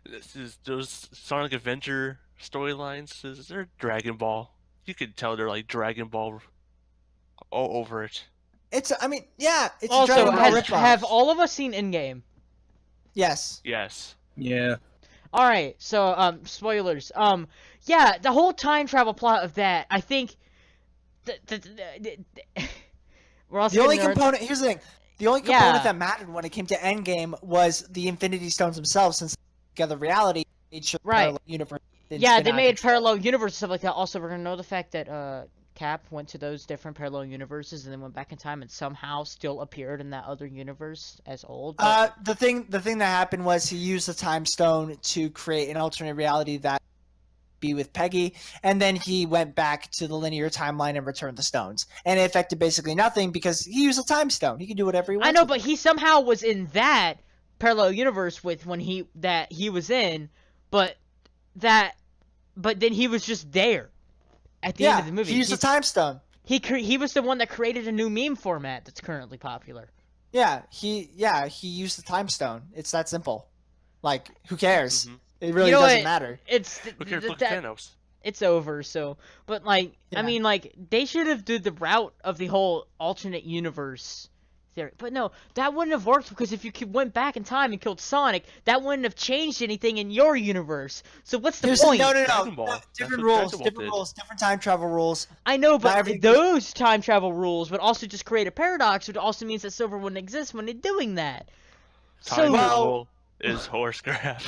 This is those Sonic Adventure storylines. They're Dragon Ball. You could tell they're like Dragon Ball all over it. It's also, a Also, Dragon Ball ripoff. have all of us seen Endgame? Yes. Yes. Yeah. Alright, so, spoilers. Yeah, the whole time travel plot of that, I think... We're also the only component... Here's the thing. The only component that mattered when it came to Endgame was the Infinity Stones themselves, since together reality made sure parallel universe yeah, they made parallel universes and stuff like that. Also, we're gonna know the fact that, Cap went to those different parallel universes and then went back in time and somehow still appeared in that other universe as old. But... The thing that happened was he used the Time Stone to create an alternate reality that be with Peggy, and then he went back to the linear timeline and returned the stones. And it affected basically nothing because he used a Time Stone. He could do whatever he wanted. I know, but he somehow was in that parallel universe with when he was in, but then he was just there. At the end of the movie, he used a Time Stone. He was the one that created a new meme format that's currently popular. Yeah, he used the Time Stone. It's that simple. Like, who cares? Mm-hmm. It really doesn't matter. Who cares? Look at Thanos. It's over. So, but like, I mean, like, they should have did the route of the whole alternate universe theory. But no, that wouldn't have worked because if you went back in time and killed Sonic, that wouldn't have changed anything in your universe. So what's the point? No. Different rules, different time travel rules. I know, but those time travel rules would also just create a paradox, which also means that Silver wouldn't exist when they're doing that. Time travel is horse crap.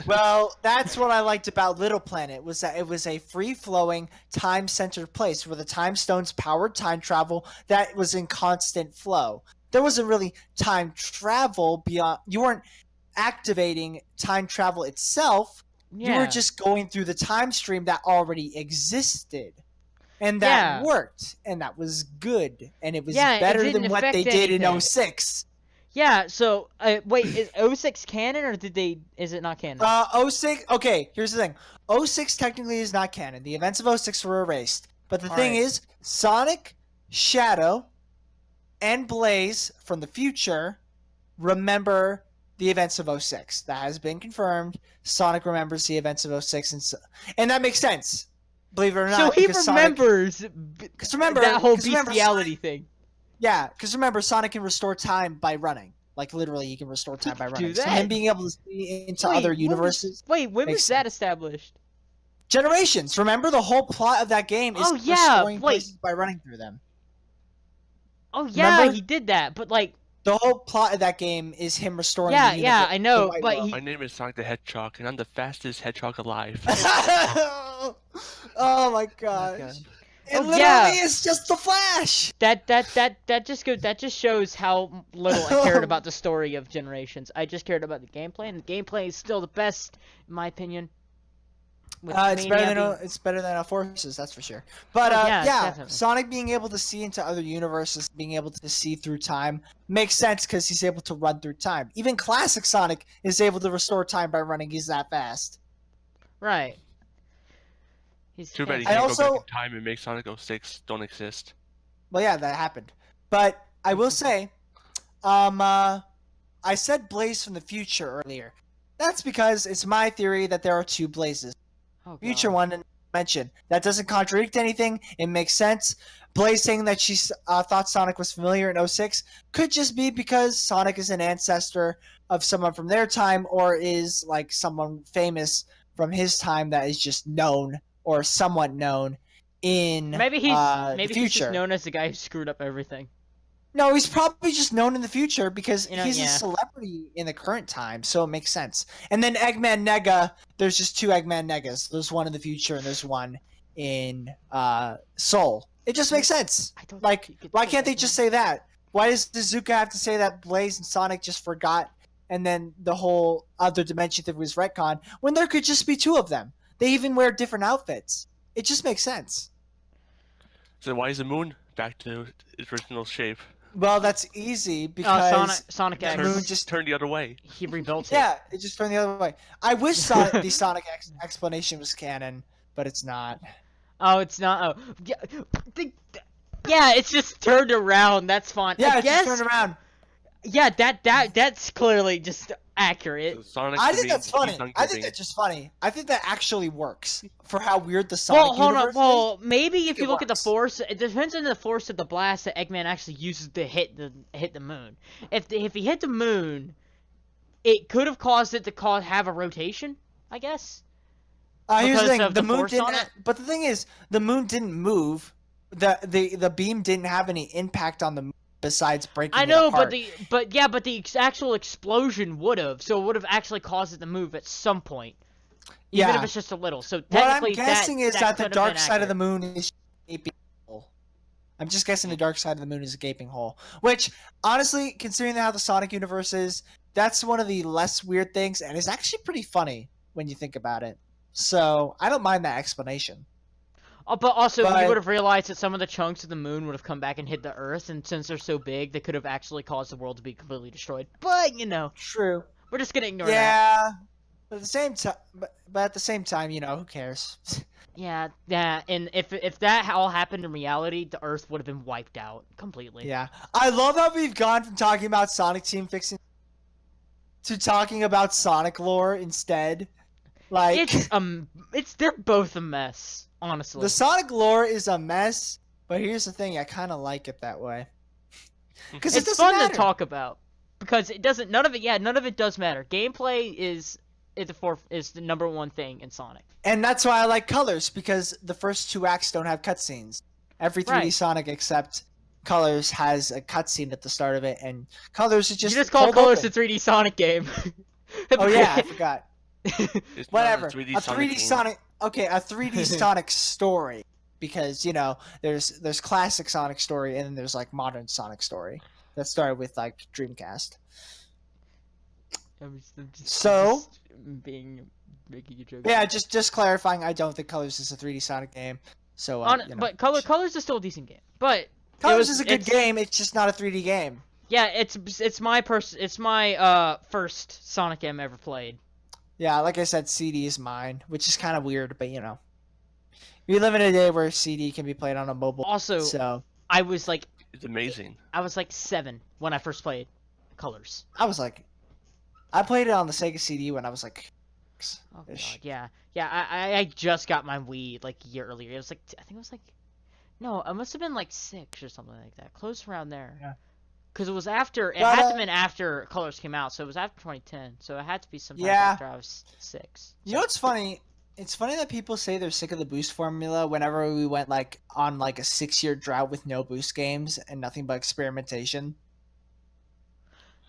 Well, that's what I liked about Little Planet, was that it was a free-flowing, time-centered place where the Time Stones powered time travel that was in constant flow. There wasn't really time travel beyond... You weren't activating time travel itself. Yeah. You were just going through the time stream that already existed. And that Yeah. worked, and that was good, and it was Yeah, it better didn't than what affect they did anything. in 06. Yeah, so, wait, is 06 canon, or is it not canon? 06, okay, here's the thing. 06 technically is not canon. The events of 06 were erased. But the thing is, Sonic, Shadow, and Blaze from the future remember the events of 06. That has been confirmed. Sonic remembers the events of 06, and that makes sense. Believe it or not. So he because remembers that whole remember, bestiality thing. Yeah, because remember, Sonic can restore time by running. Like, literally, he can restore time by running. Do that? So him being able to see into other universes. When was makes that sense. established? Generations. Remember, the whole plot of that game is restoring places by running through them. Oh, yeah, Remember? He did that, but, like... The whole plot of that game is him restoring the universe. Yeah, I know, but My name is Sonic the Hedgehog, and I'm the fastest hedgehog alive. Oh my gosh. God. It literally is just the Flash. That just shows how little I cared about the story of Generations. I just cared about the gameplay, and the gameplay is still the best, in my opinion. It's better than Forces, that's for sure. But Sonic being able to see into other universes, being able to see through time, makes sense because he's able to run through time. Even classic Sonic is able to restore time by running. He's that fast. Right. Too bad he can't go back in time and make Sonic 06 don't exist. Well, yeah, that happened. But I will say, I said Blaze from the future earlier. That's because it's my theory that there are two Blazes. Future one and mention. That doesn't contradict anything. It makes sense. Blaze saying that she thought Sonic was familiar in 06 could just be because Sonic is an ancestor of someone from their time, or is like someone famous from his time that is just known or somewhat known in maybe the future. He's just known as the guy who screwed up everything. No, he's probably just known in the future because he's yeah. a celebrity in the current time, so it makes sense. And then Eggman Nega, there's just two Eggman Negas. There's one in the future and there's one in Seoul. It just makes sense. Like, why can't they just say that? Why does Zuka have to say that Blaze and Sonic just forgot and then the whole other dimension thing was retcon when there could just be two of them? They even wear different outfits. It just makes sense. So why is the moon back to its original shape? Well, that's easy because Sonic X. the moon just turned the other way. He rebuilt it. Yeah, it just turned the other way. I wish the Sonic X explanation was canon, but it's not. Oh, it's not. Oh, yeah, it's just turned around. That's fine. Yeah, it's just turned around. Yeah, that's clearly just accurate. So I think that's funny. I think that's just funny. I think that actually works for how weird the Sonic universe is. Well, maybe if you look at the force, it depends on the force of the blast that Eggman actually uses to hit the moon. If he hit the moon, it could have caused it to have a rotation, I guess. Here's the thing: the moon didn't. But the thing is, the moon didn't move. The beam didn't have any impact on the moon. Besides breaking I know, it apart. but the actual explosion would have, so it would have actually caused it to move at some point, even if it's just a little. So technically, what I'm guessing is that the dark side of the moon is a gaping hole. I'm just guessing the dark side of the moon is a gaping hole. Which, honestly, considering how the Sonic universe is, that's one of the less weird things, and it's actually pretty funny when you think about it. So I don't mind that explanation. But also, you would have realized that some of the chunks of the moon would have come back and hit the Earth, and since they're so big, they could have actually caused the world to be completely destroyed. But true. We're just gonna ignore that. Yeah, but at the same time, who cares? Yeah, and if that all happened in reality, the Earth would have been wiped out completely. Yeah, I love how we've gone from talking about Sonic Team fixing to talking about Sonic lore instead. Like, they're both a mess. Honestly. The Sonic lore is a mess, but here's the thing, I kind of like it that way. Because it's fun to talk about. Because it doesn't, none of it does matter. Gameplay is the number one thing in Sonic. And that's why I like Colors, because the first two acts don't have cutscenes. Every 3D Sonic except Colors has a cutscene at the start of it, and Colors is just. You just call Colors a 3D Sonic game. Oh yeah, I forgot. Whatever. A 3D Sonic. Okay, a 3D Sonic story, because there's classic Sonic story and then there's like modern Sonic story that started with like Dreamcast. Making a joke. Yeah, just clarifying. I don't think Colors is a 3D Sonic game. So, but Colors is still a decent game. But Colors is a good game. It's just not a 3D game. Yeah, it's my first Sonic game ever played. Yeah, like I said, CD is mine, which is kind of weird, but we live in a day where CD can be played on a mobile. Also, so I was like, it's amazing. I was like 7 when I first played Colors. I played it on the Sega CD when I was like. Oh god, yeah. I just got my Wii like a year earlier. It was like I think it was like, no, it must have been like 6 or something like that, close around there. Yeah. Because it was after, it had to have been after Colors came out, so it was after 2010. So it had to be sometime after I was 6. You know what's funny? It's funny that people say they're sick of the boost formula whenever we went like on like a 6-year drought with no boost games and nothing but experimentation.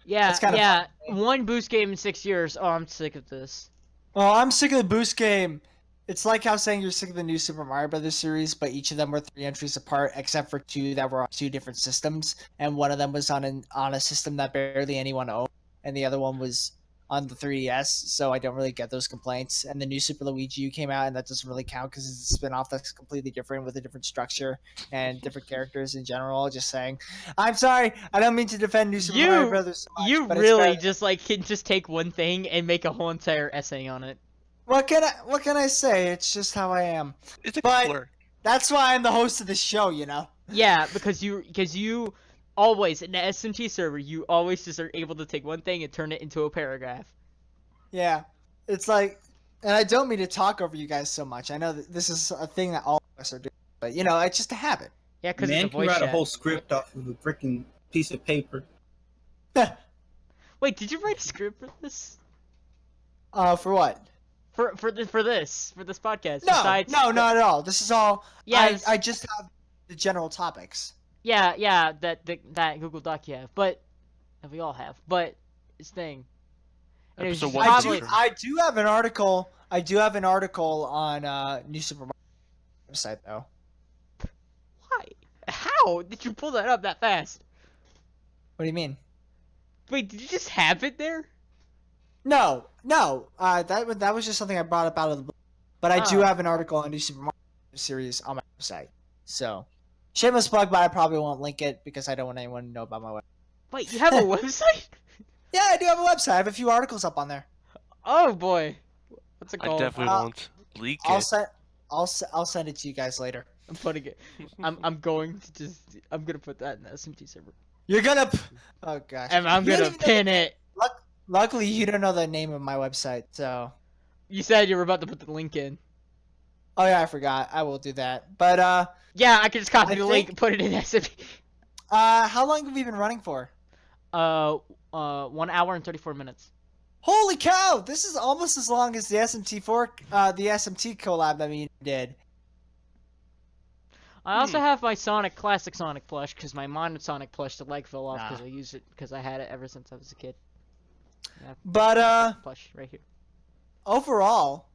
Yeah, funny. One boost game in 6 years. Oh, I'm sick of this. Oh, I'm sick of the boost game. It's like how saying you're sick of the new Super Mario Brothers series, but each of them were 3 entries apart, except for 2 that were on 2 different systems, and one of them was on a system that barely anyone owned, and the other one was on the 3DS. So I don't really get those complaints. And the new Super Luigi U came out, and that doesn't really count because it's a spin-off that's completely different with a different structure and different characters in general. Just saying, I'm sorry, I don't mean to defend new Super Mario Brothers. So much, you but really just like can just take one thing and make a whole entire essay on it. What can I say? It's just how I am. It's a but that's why I'm the host of this show, Yeah, because you always in the SMT server, you always just are able to take one thing and turn it into a paragraph. Yeah, it's like, and I don't mean to talk over you guys so much. I know that this is a thing that all of us are doing, but it's just a habit. Yeah, because man can write a whole script off of a freaking piece of paper. Wait, did you write a script for this? For what? For this podcast. No, not at all. This is all. Yeah, I just have the general topics. Yeah, that Google Doc you have, but that we all have. But this thing. Episode I do have an article. I do have an article on New Super Mario website though. Why? How did you pull that up that fast? What do you mean? Wait, did you just have it there? No. That was just something I brought up out of the blue. But I do have an article on New Super Mario series on my website. So, shameless plug, but I probably won't link it because I don't want anyone to know about my website. Wait, you have a website? Yeah, I do have a website. I have a few articles up on there. Oh boy, what's it called? I definitely won't leak it. I'll send it to you guys later. I'm putting it. I'm going to put that in the SMT server. You're gonna. Oh gosh. And I'm gonna pin it. Luckily, you don't know the name of my website, so. You said you were about to put the link in. Oh yeah, I forgot. I will do that. But yeah, I can just copy the link and put it in SMT. How long have we been running for? 1 hour and 34 minutes. Holy cow! This is almost as long as the the SMT collab that we did. I also have my classic Sonic plush because my mono Sonic plush, the leg fell off because I used it because I had it ever since I was a kid. Yeah, but plush right here. Overall,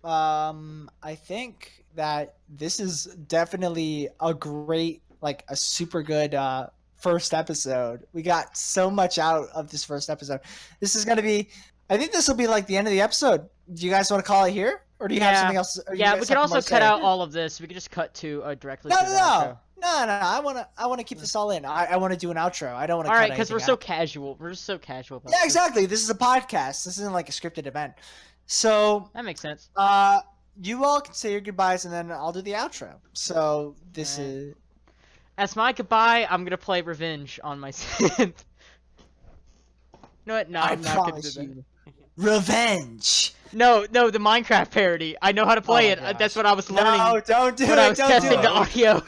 I think that this is definitely a great, like a super good first episode. We got so much out of this first episode. This is gonna be. I think this will be like the end of the episode. Do you guys want to call it here? Or do you have something else? Yeah, we can also cut out all of this. We can just cut to directly. No. To the outro. No. I want to keep this all in. I want to do an outro. I don't want to. All right, because we're so casual. We're just so casual. About this. Exactly. This is a podcast. This isn't like a scripted event. So that makes sense. You all can say your goodbyes, and then I'll do the outro. So this is. As my goodbye, I'm gonna play Revenge on my synth. No, I'm not gonna do that. Revenge. No, the Minecraft parody. I know how to play it. Gosh. That's what I was learning. No, don't do it. When I was don't testing do it. the audio.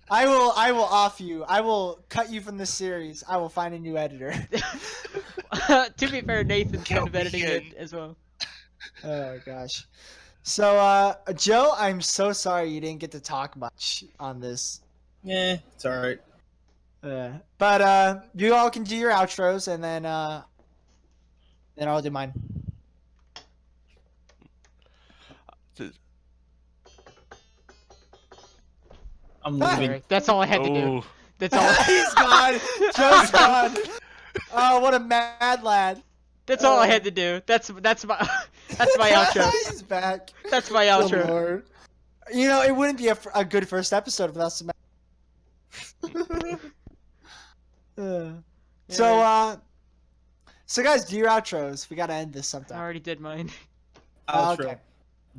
I will off you. I will cut you from this series. I will find a new editor. To be fair, Nathan's kind of editing it as well. Oh gosh. So Joe, I'm so sorry you didn't get to talk much on this. Yeah, it's alright. But you all can do your outros, and then I'll do mine. I'm leaving. That's all I had to do. That's all. He's gone. Joe's gone. Oh, what a mad lad. That's all I had to do. That's my outro. He's back. That's my Good outro. Lord. You know, it wouldn't be a good first episode without some. So guys, do your outros. We gotta end this I sometime. already did mine. Outro. Okay.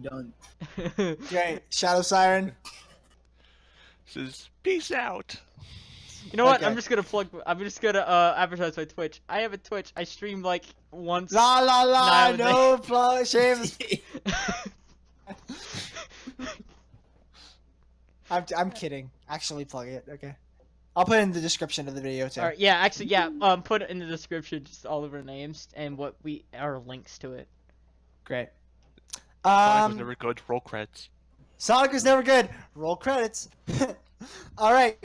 Done. Great. Shadow Siren. Says peace out. You know what? Okay. I'm just gonna advertise my Twitch. I have a Twitch. I stream like once. La la la. nowadays. No plug. Shame. I'm kidding. Actually, plug it. Okay. I'll put it in the description of the video too. Alright, yeah, actually, yeah. Put it in the description, just all of our names and what our links to it. Great. Sonic was never good. Roll credits. Sonic was never good. Roll credits. All right.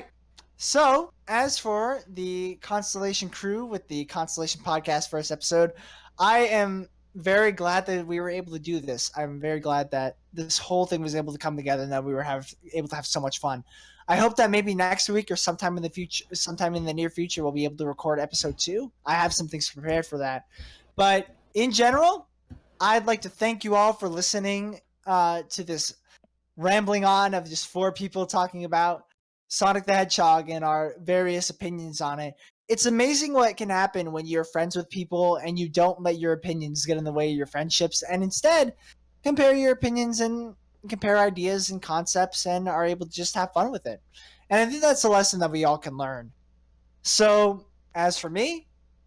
So, as for the Constellation crew with the Constellation Podcast first episode, I am very glad that we were able to do this. I'm very glad that this whole thing was able to come together and that we were able to have so much fun. I hope that maybe next week or sometime in the near future, we'll be able to record episode 2. I have some things prepared for that. But in general, I'd like to thank you all for listening to this rambling on of just 4 people talking about Sonic the Hedgehog and our various opinions on it. It's amazing what can happen when you're friends with people and you don't let your opinions get in the way of your friendships and instead compare your opinions and compare ideas and concepts and are able to just have fun with it. And I think that's a lesson that we all can learn. So, as for me,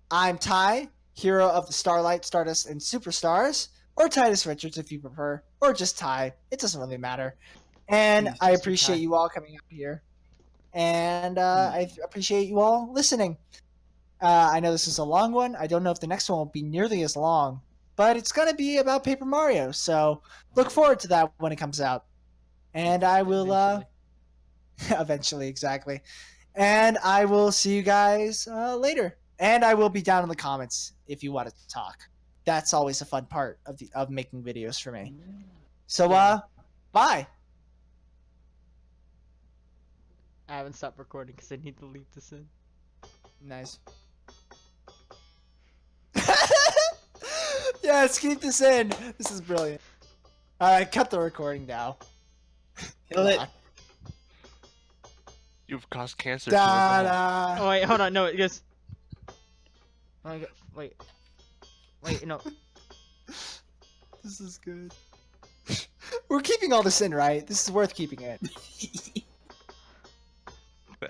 I'm Ty, hero of the Starlight, Stardust, and Superstars, or Titus Richards if you prefer, or just Ty. It doesn't really matter. And I appreciate you all coming up here. And I appreciate you all listening. I know this is a long one. I don't know if the next one will be nearly as long, but it's going to be about Paper Mario. So look forward to that when it comes out. And I will... Eventually, exactly. And I will see you guys later. And I will be down in the comments if you want to talk. That's always a fun part of making videos for me. So, bye. I haven't stopped recording because I need to leave this in. Nice. Yes, keep this in. This is brilliant. Alright, cut the recording now. Kill it. You've caused cancer. Da-da. Oh wait, hold on, no, it goes. Oh, wait, no. This is good. We're keeping all this in, right? This is worth keeping it.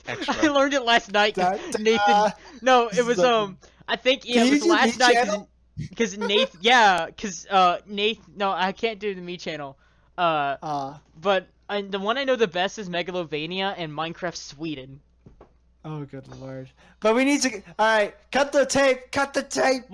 I learned it last night because Nathan. No, it was I think it was last night because Nathan. Yeah, because Nathan. No, I can't do the Me channel. But the one I know the best is Megalovania and Minecraft Sweden. Oh, good lord! But we need to. All right, cut the tape. Cut the tape.